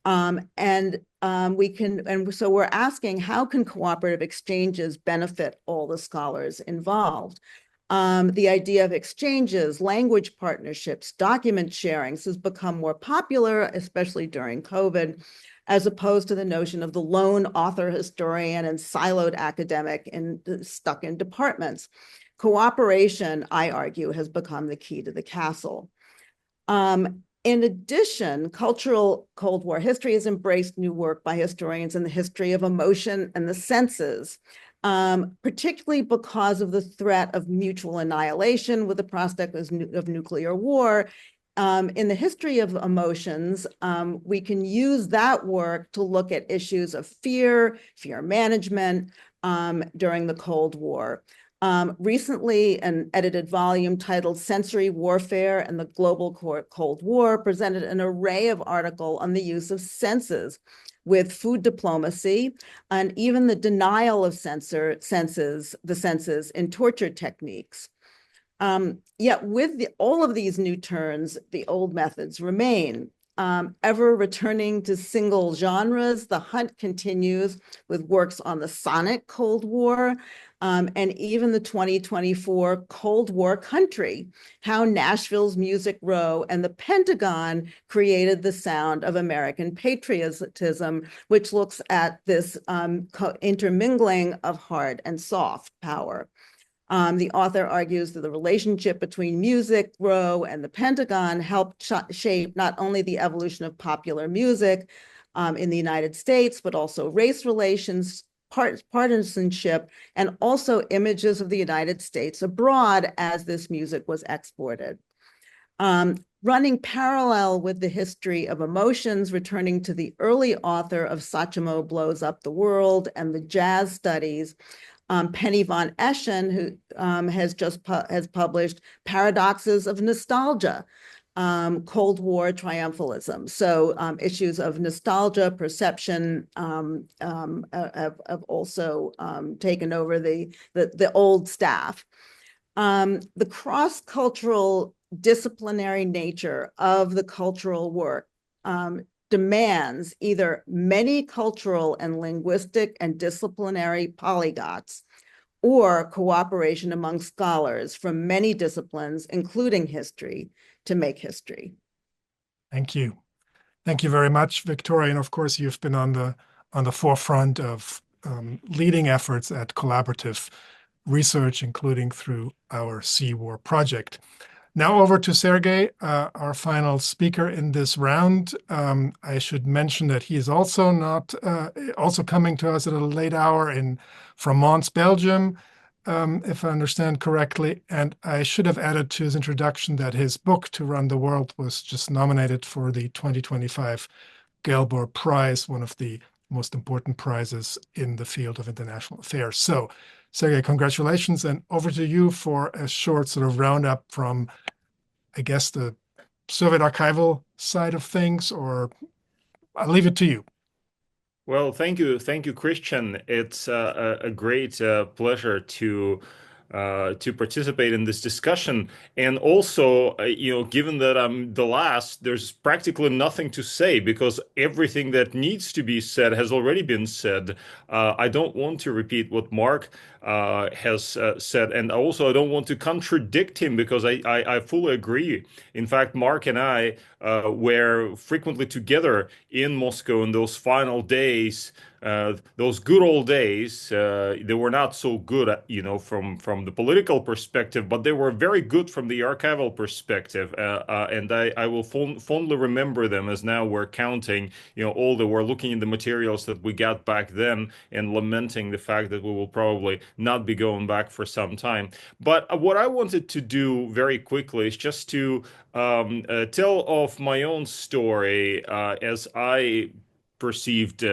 So we're asking, how can cooperative exchanges benefit all the scholars involved? The idea of exchanges, language partnerships, document sharings has become more popular, especially during COVID, as opposed to the notion of the lone author historian and siloed academic stuck in departments. Cooperation, I argue, has become the key to the castle. In addition, cultural Cold War history has embraced new work by historians in the history of emotion and the senses, particularly because of the threat of mutual annihilation with the prospect of nuclear war. In the history of emotions, we can use that work to look at issues of fear management during the Cold War. Recently, an edited volume titled Sensory Warfare and the Global Cold War presented an array of articles on the use of senses with food diplomacy and even the denial of the senses in torture techniques. Yet with all of these new turns, the old methods remain. Ever returning to single genres, the hunt continues with works on the sonic Cold War, and even the 2024 Cold War country, how Nashville's Music Row and the Pentagon created the sound of American patriotism, which looks at this intermingling of hard and soft power. The author argues that the relationship between Music Row and the Pentagon helped shape not only the evolution of popular music in the United States, but also race relations, partisanship, and also images of the United States abroad as this music was exported. Running parallel with the history of emotions, returning to the early author of Satchmo Blows Up the World and the jazz studies, Penny von Eschen, who has published Paradoxes of Nostalgia, Cold War Triumphalism. So issues of nostalgia, perception have also taken over the old staff. The cross-cultural disciplinary nature of the cultural work demands either many cultural and linguistic and disciplinary polyglots or cooperation among scholars from many disciplines, including history, to make history. Thank you. Thank you very much, Victoria. And of course, you've been on the forefront of leading efforts at collaborative research, including through our Sea War project. Now over to Sergey, our final speaker in this round. I should mention that he is also coming to us at a late hour from Mons, Belgium, if I understand correctly. And I should have added to his introduction that his book, To Run the World, was just nominated for the 2025 Gelber Prize, one of the most important prizes in the field of international affairs. So, Sergey, congratulations, and over to you for a short sort of roundup from, I guess, the Soviet archival side of things, or I'll leave it to you. Well, thank you, Christian. It's a great pleasure to participate in this discussion. And also, given that I'm the last, there's practically nothing to say because everything that needs to be said has already been said. I don't want to repeat what Mark has said, and also I don't want to contradict him because I fully agree. In fact, Mark and I were frequently together in Moscow in those final days. Those good old days, they were not so good, from the political perspective, but they were very good from the archival perspective. And I will fondly remember them as now we're counting, we're looking in the materials that we got back then and lamenting the fact that we will probably not be going back for some time. But what I wanted to do very quickly is just to tell of my own story as I perceived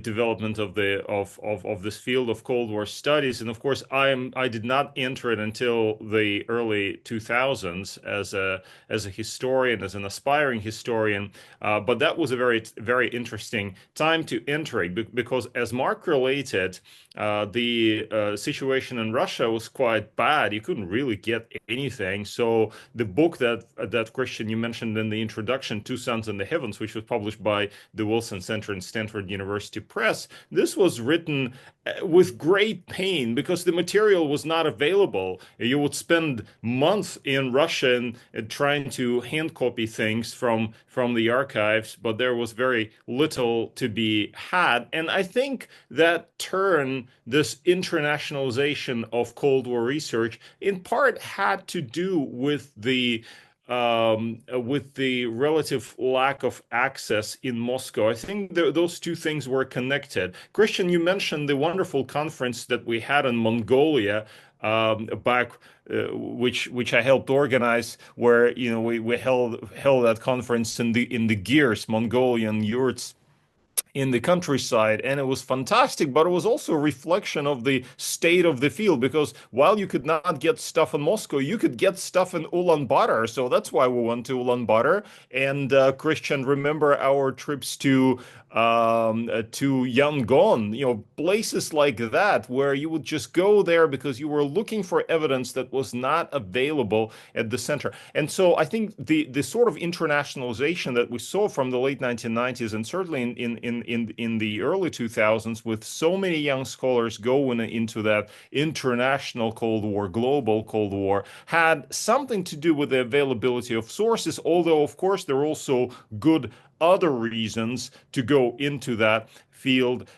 development of this field of Cold War studies. And of course, I did not enter it until the early 2000s as a historian, as an aspiring historian. But that was a very, very interesting time to enter it because, as Mark related, the situation in Russia was quite bad. You couldn't really get anything. So the book that Christian you mentioned in the introduction, Two Suns in the Heavens, which was published by the Wilson Center and Stanford University Press, this was written with great pain because the material was not available. You would spend months in Russia and trying to hand copy things from the archives, but there was very little to be had. And I think that this internationalization of Cold War research in part had to do with the relative lack of access in Moscow. I think those two things were connected. Christian, you mentioned the wonderful conference that we had in Mongolia back, which I helped organize, where we held that conference in the Gears Mongolian yurts in the countryside, and it was fantastic, but it was also a reflection of the state of the field, because while you could not get stuff in Moscow, you could get stuff in Ulaanbaatar. So that's why we went to Ulaanbaatar. And Christian, remember our trips to Yangon, places like that, where you would just go there because you were looking for evidence that was not available at the center. And so I think the sort of internationalization that we saw from the late 1990s, and certainly in the early 2000s, with so many young scholars going into that international Cold War, global Cold War, had something to do with the availability of sources, although of course there are also good other reasons to go into that field,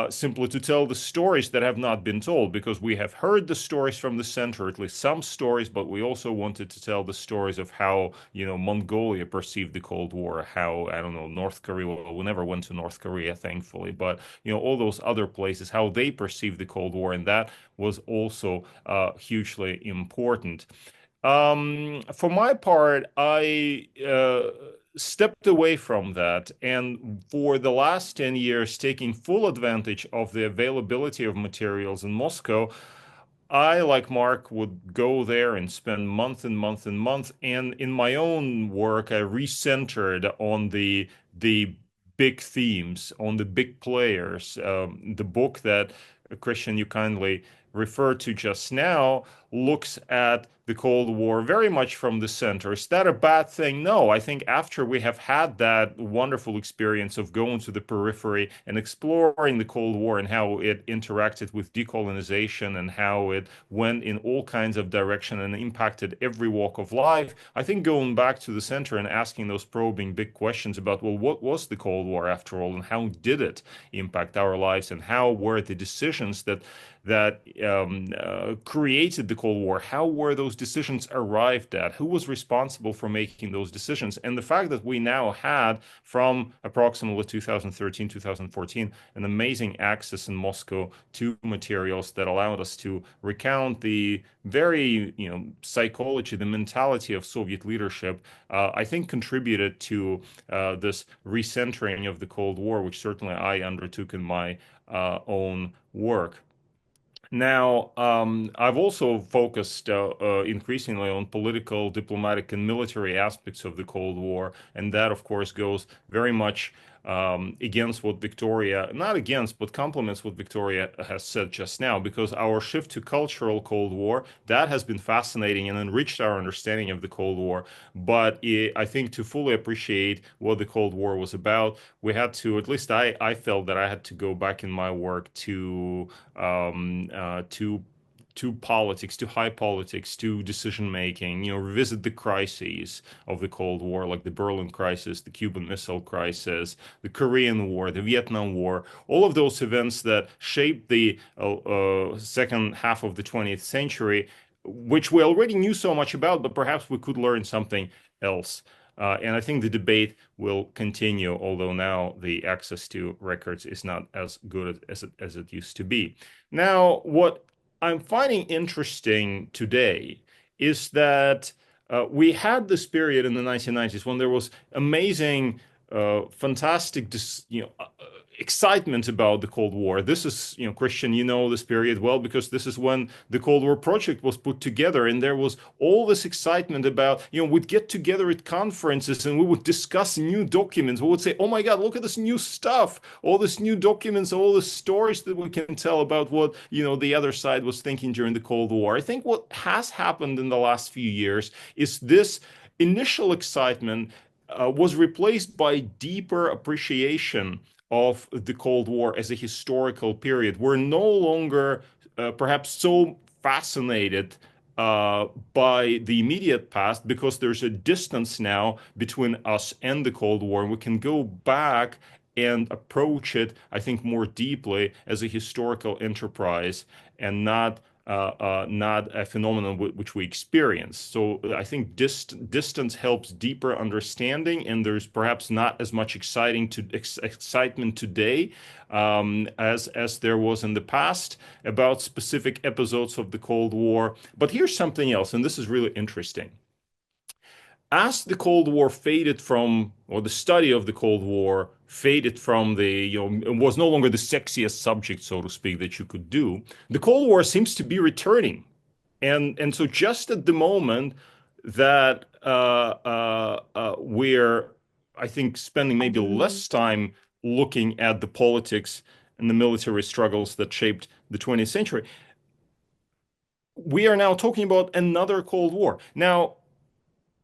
simply to tell the stories that have not been told, because we have heard the stories from the center, at least some stories, but we also wanted to tell the stories of how, Mongolia perceived the Cold War, how, I don't know, North Korea, well, we never went to North Korea, thankfully, but, all those other places, how they perceived the Cold War, and that was also hugely important. For my part, I stepped away from that, and for the last 10 years, taking full advantage of the availability of materials in Moscow, I, like Mark, would go there and spend month and month and month. And in my own work, I recentered on the big themes, on the big players. The book that Christian, you kindly referred to just now, looks at the Cold War very much from the center. Is that a bad thing? No. I think after we have had that wonderful experience of going to the periphery and exploring the Cold War and how it interacted with decolonization and how it went in all kinds of direction and impacted every walk of life, I think going back to the center and asking those probing big questions about, well, what was the Cold War after all, and how did it impact our lives, and how were the decisions that created the Cold War, how were those decisions arrived at? Who was responsible for making those decisions? And the fact that we now had, from approximately 2013, 2014, an amazing access in Moscow to materials that allowed us to recount the very, psychology, the mentality of Soviet leadership, I think contributed to this recentering of the Cold War, which certainly I undertook in my own work. Now, I've also focused increasingly on political, diplomatic, and military aspects of the Cold War, and that, of course, goes very much against what Victoria, not against, but complements what Victoria has said just now, because our shift to cultural Cold War, that has been fascinating and enriched our understanding of the Cold War. But I think to fully appreciate what the Cold War was about, we had to, at least I felt that I had to go back in my work to politics, to high politics, to decision making, revisit the crises of the Cold War, like the Berlin crisis, the Cuban Missile Crisis, the Korean War, the Vietnam War, all of those events that shaped the second half of the 20th century, which we already knew so much about, but perhaps we could learn something else. And I think the debate will continue, although now the access to records is not as good as it used to be. Now, what I'm finding interesting today is that we had this period in the 1990s when there was amazing, fantastic, excitement about the Cold War. This is, Christian, this period well, because this is when the Cold War project was put together, and there was all this excitement about, we'd get together at conferences and we would discuss new documents. We would say, oh my God, look at this new stuff, all this new documents, all the stories that we can tell about what, the other side was thinking during the Cold War. I think what has happened in the last few years is this initial excitement was replaced by deeper appreciation of the Cold War as a historical period. We're no longer perhaps so fascinated by the immediate past, because there's a distance now between us and the Cold War. And we can go back and approach it, I think, more deeply as a historical enterprise, and not a phenomenon which we experience. So I think distance helps deeper understanding, and there's perhaps not as much excitement today as there was in the past about specific episodes of the Cold War. But here's something else, and this is really interesting. As the Cold War faded from, or the study of the Cold War faded from was no longer the sexiest subject, so to speak, that you could do. The Cold War seems to be returning. And so just at the moment that we're, I think, spending maybe less time looking at the politics and the military struggles that shaped the 20th century, we are now talking about another Cold War. Now,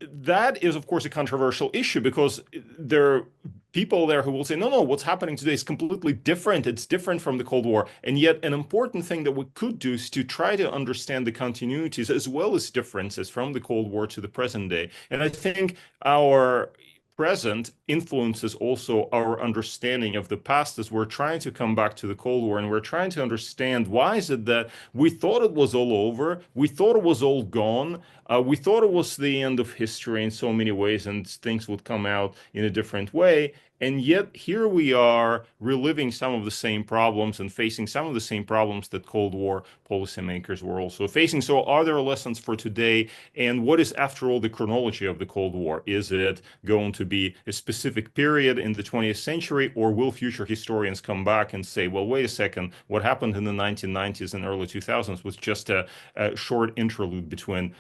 that is, of course, a controversial issue because there are people there who will say, no, what's happening today is completely different. It's different from the Cold War. And yet an important thing that we could do is to try to understand the continuities as well as differences from the Cold War to the present day. And I think our present influences also our understanding of the past as we're trying to come back to the Cold War and we're trying to understand why is it that we thought it was all over, we thought it was all gone, we thought it was the end of history in so many ways and things would come out in a different way. And yet here we are reliving some of the same problems and facing some of the same problems that Cold War policymakers were also facing. So are there lessons for today? And what is, after all, the chronology of the Cold War? Is it going to be a specific period in the 20th century, or will future historians come back and say, well, wait a second, what happened in the 1990s and early 2000s was just a short interlude between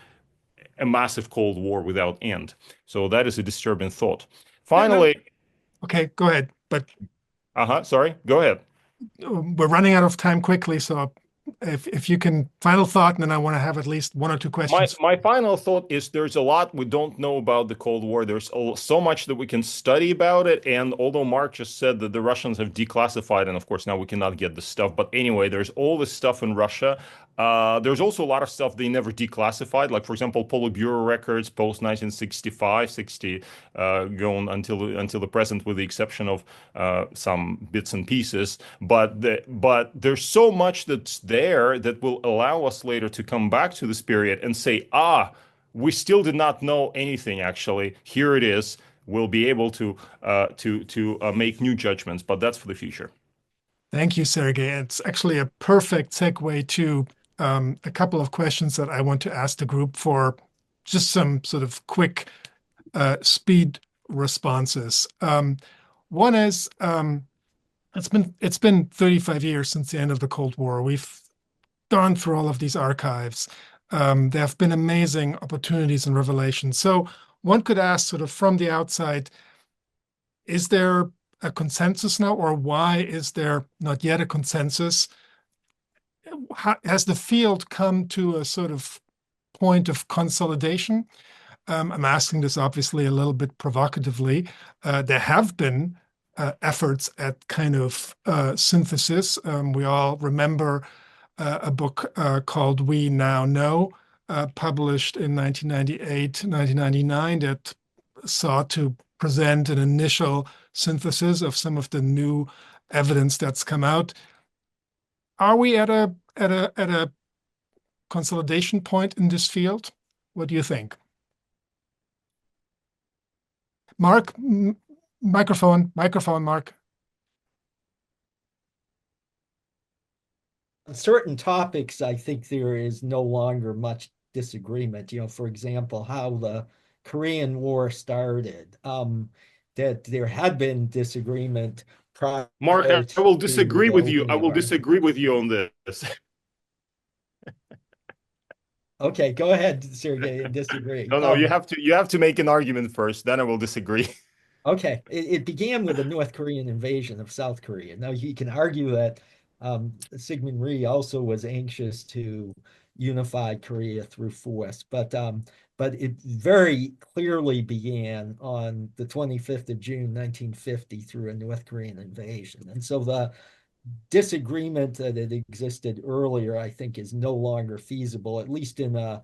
a massive Cold War without end. So that is a disturbing thought. Finally, okay, go ahead. But sorry, go ahead. We're running out of time quickly, so if you can, final thought, and then I want to have at least one or two questions. My final thought is there's a lot we don't know about the Cold War. There's so much that we can study about it. And although Mark just said that the Russians have declassified, and of course now we cannot get the stuff, but anyway, there's all this stuff in Russia. There's also a lot of stuff they never declassified, like, for example, Politburo records post 1965, 60, going until the present, with the exception of some bits and pieces. But there's so much that's there that will allow us later to come back to this period and say, we still did not know anything. Actually, here it is. We'll be able to make new judgments, but that's for the future. Thank you, Sergey. It's actually a perfect segue to a couple of questions that I want to ask the group for just some sort of quick speed responses. One is, it's been 35 years since the end of the Cold War. We've gone through all of these archives. There have been amazing opportunities and revelations. So one could ask, sort of from the outside, is there a consensus now, or why is there not yet a consensus? Has the field come to a sort of point of consolidation? I'm asking this obviously a little bit provocatively. There have been efforts at kind of synthesis. We all remember a book called We Now Know, published in 1998, 1999, that sought to present an initial synthesis of some of the new evidence that's come out. Are we at a consolidation point in this field? What do you think? Mark, microphone, Mark. On certain topics, I think there is no longer much disagreement. For example, how the Korean War started. That there had been disagreement prior. Mark, I will disagree with you. I will war. disagree with you on this. Okay, go ahead, Sergey, and disagree. No, you have to make an argument first, then I will disagree. Okay, it began with the North Korean invasion of South Korea. Now you can argue that Syngman Rhee also was anxious to unify Korea through force, but it very clearly began on the 25th of June, 1950, through a North Korean invasion. And so the disagreement that had existed earlier, I think, is no longer feasible, at least in a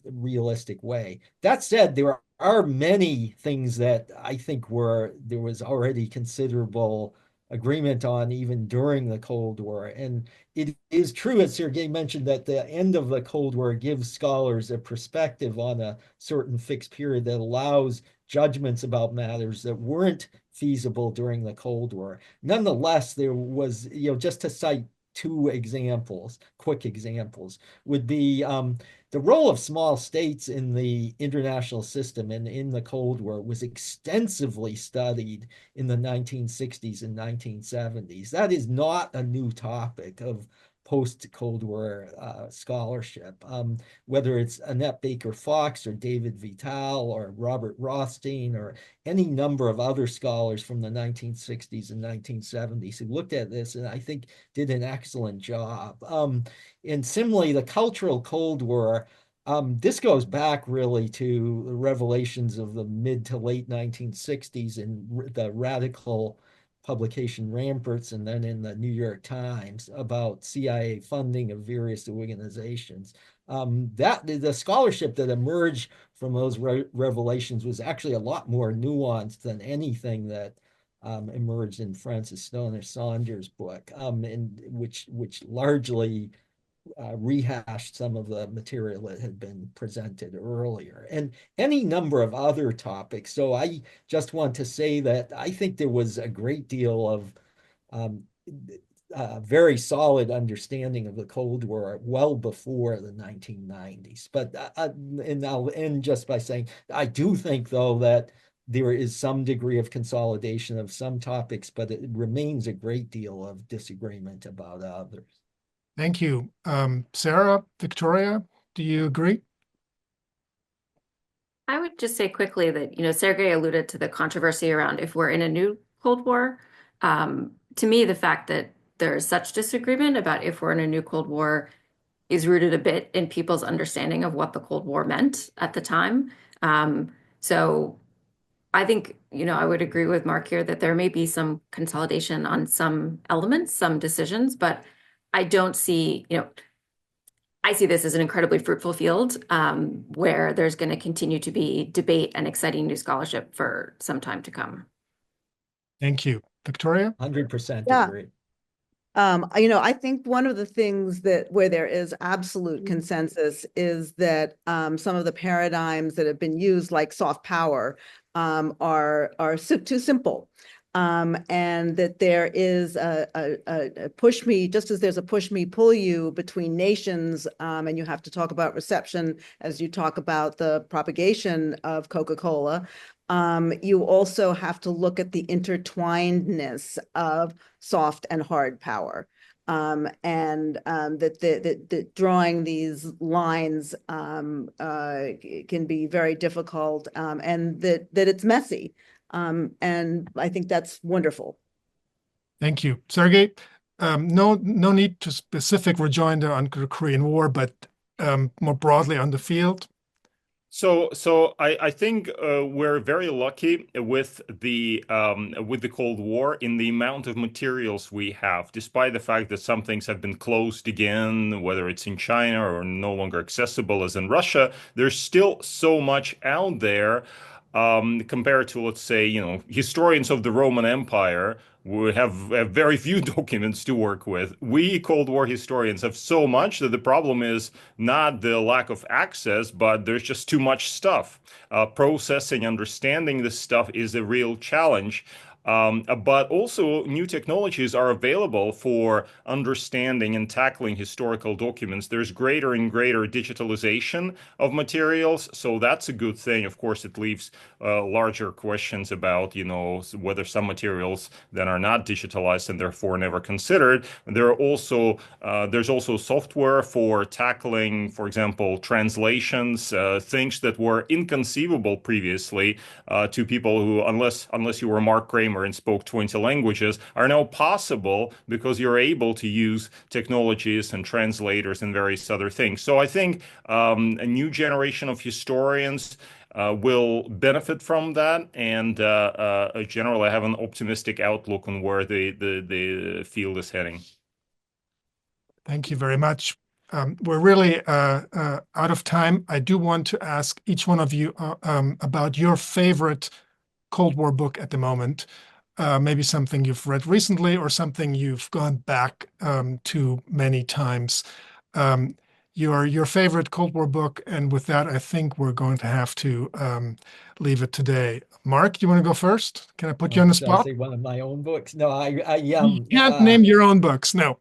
realistic way. That said, there are many things that I think there was already considerable agreement on even during the Cold War. And it is true, as Sergey mentioned, that the end of the Cold War gives scholars a perspective on a certain fixed period that allows judgments about matters that weren't feasible during the Cold War. Nonetheless, there was, just to cite two examples, quick examples, would be the role of small states in the international system and in the Cold War was extensively studied in the 1960s and 1970s. That is not a new topic of post-Cold War scholarship, whether it's Annette Baker Fox or David Vital or Robert Rothstein or any number of other scholars from the 1960s and 1970s who looked at this and I think did an excellent job. And similarly, the cultural Cold War, this goes back really to the revelations of the mid to late 1960s in the radical publication Ramparts and then in the New York Times about CIA funding of various organizations. That the scholarship that emerged from those revelations was actually a lot more nuanced than anything that emerged in Francis Stoner Saunders' book, and which largely rehashed some of the material that had been presented earlier, and any number of other topics. So I just want to say that I think there was a great deal of very solid understanding of the Cold War well before the 1990s. But and I'll end just by saying I do think, though, that there is some degree of consolidation of some topics, but it remains a great deal of disagreement about others. Thank you. Sarah, Victoria, do you agree? I would just say quickly that, Sergey alluded to the controversy around if we're in a new Cold War. To me, the fact that there's such disagreement about if we're in a new Cold War is rooted a bit in people's understanding of what the Cold War meant at the time. So I think, I would agree with Mark here that there may be some consolidation on some elements, some decisions, but I don't see, I see this as an incredibly fruitful field where there's going to continue to be debate and exciting new scholarship for some time to come. Thank you. Victoria? 100% Yeah. agree. I think one of the things where there is absolute consensus is that some of the paradigms that have been used, like soft power, are too simple. And that there is a push me, just as there's a push me, pull you between nations, and you have to talk about reception as you talk about the propagation of Coca-Cola. You also have to look at the intertwinedness of soft and hard power. And that drawing these lines can be very difficult, and that it's messy. And I think that's wonderful. Thank you. Sergey, no need to specific rejoinder on the Korean War, but more broadly on the field. So I think we're very lucky with the Cold War in the amount of materials we have, despite the fact that some things have been closed again, whether it's in China or no longer accessible as in Russia. There's still so much out there compared to, let's say, historians of the Roman Empire would have very few documents to work with. We Cold War historians have so much that the problem is not the lack of access, but there's just too much stuff. Processing, understanding this stuff is a real challenge. But also new technologies are available for understanding and tackling historical documents. There's greater and greater digitalization of materials, so that's a good thing. Of course, it leaves larger questions about, whether some materials that are not digitalized and therefore never considered. There's also software for tackling, for example, translations, things that were inconceivable previously to people who, unless you were Mark Kramer and spoke 20 languages, are now possible because you're able to use technologies and translators and various other things. So I think a new generation of historians will benefit from that, and generally I have an optimistic outlook on where the field is heading. Thank you very much. We're really out of time. I do want to ask each one of you about your favorite Cold War book at the moment, maybe something you've read recently or something you've gone back to many times. Your favorite Cold War book, and with that, I think we're going to have to leave it today. Mark, do you want to go first? Can I put you on the spot? Say one of my own books? No, You can't name your own books. No.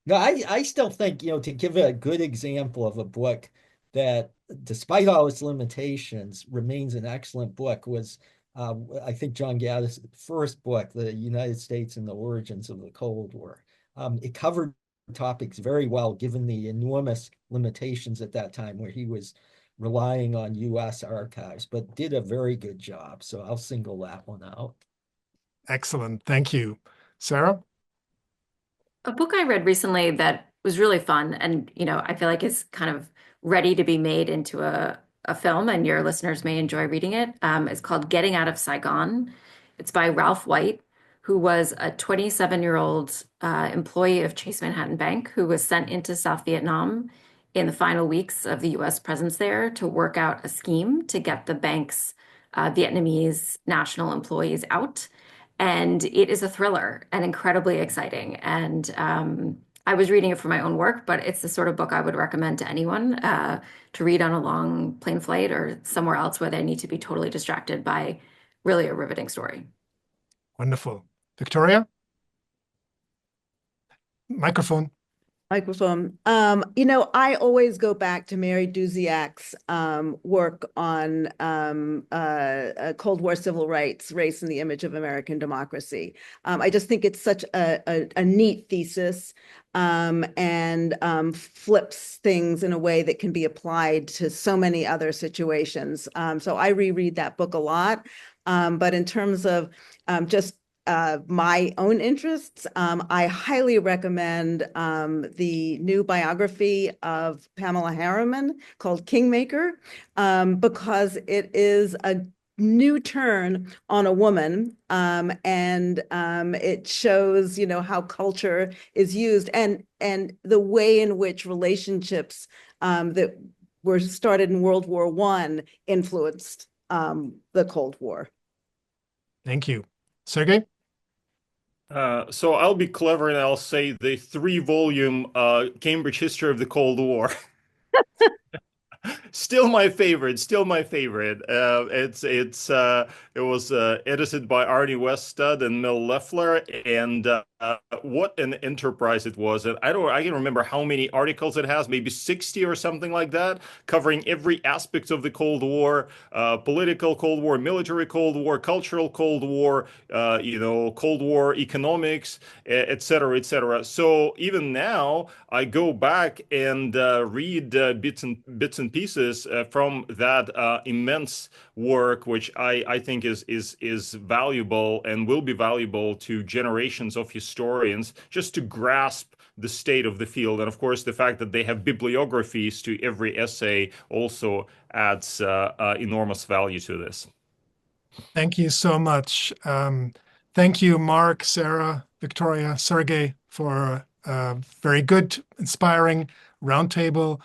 No, I still think, to give a good example of a book that, despite all its limitations, remains an excellent book was, I think, John Gaddis' first book, The United States and the Origins of the Cold War. It covered topics very well, given the enormous limitations at that time where he was relying on U.S. archives, but did a very good job. So I'll single that one out. Excellent. Thank you. Sarah? A book I read recently that was really fun and, I feel like it's kind of ready to be made into a film, and your listeners may enjoy reading it. It's called Getting Out of Saigon. It's by Ralph White, who was a 27-year-old employee of Chase Manhattan Bank who was sent into South Vietnam in the final weeks of the U.S. presence there to work out a scheme to get the bank's Vietnamese national employees out. And it is a thriller and incredibly exciting. And I was reading it for my own work, but it's the sort of book I would recommend to anyone to read on a long plane flight or somewhere else where they need to be totally distracted by really a riveting story. Wonderful. Victoria? Microphone. Microphone. I always go back to Mary Duziak's work on Cold War civil rights, race, and the image of American democracy. I just think it's such a neat thesis and flips things in a way that can be applied to so many other situations. So I reread that book a lot. But in terms of just my own interests, I highly recommend the new biography of Pamela Harriman called Kingmaker, because it is a new turn on a woman, and it shows, how culture is used and the way in which relationships that were started in World War I influenced the Cold War. Thank you. Sergey? So I'll be clever and I'll say the 3-volume Cambridge History of the Cold War. Still my favorite. Still my favorite. It was edited by Arnie Weststud and Mel Leffler, and what an enterprise it was. And I can remember how many articles it has, maybe 60 or something like that, covering every aspect of the Cold War, political Cold War, military Cold War, cultural Cold War, Cold War economics, et cetera, et cetera. So even now, I go back and read bits and pieces from that immense work, which I think is valuable and will be valuable to generations of historians, just to grasp the state of the field. And of course, the fact that they have bibliographies to every essay also adds enormous value to this. Thank you so much. Thank you, Mark, Sarah, Victoria, Sergey, for a very good, inspiring roundtable.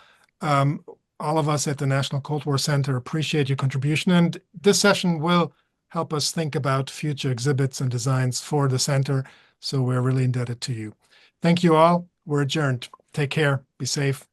All of us at the National Cold War Center appreciate your contribution, and this session will help us think about future exhibits and designs for the center, so we're really indebted to you. Thank you all. We're adjourned. Take care. Be safe.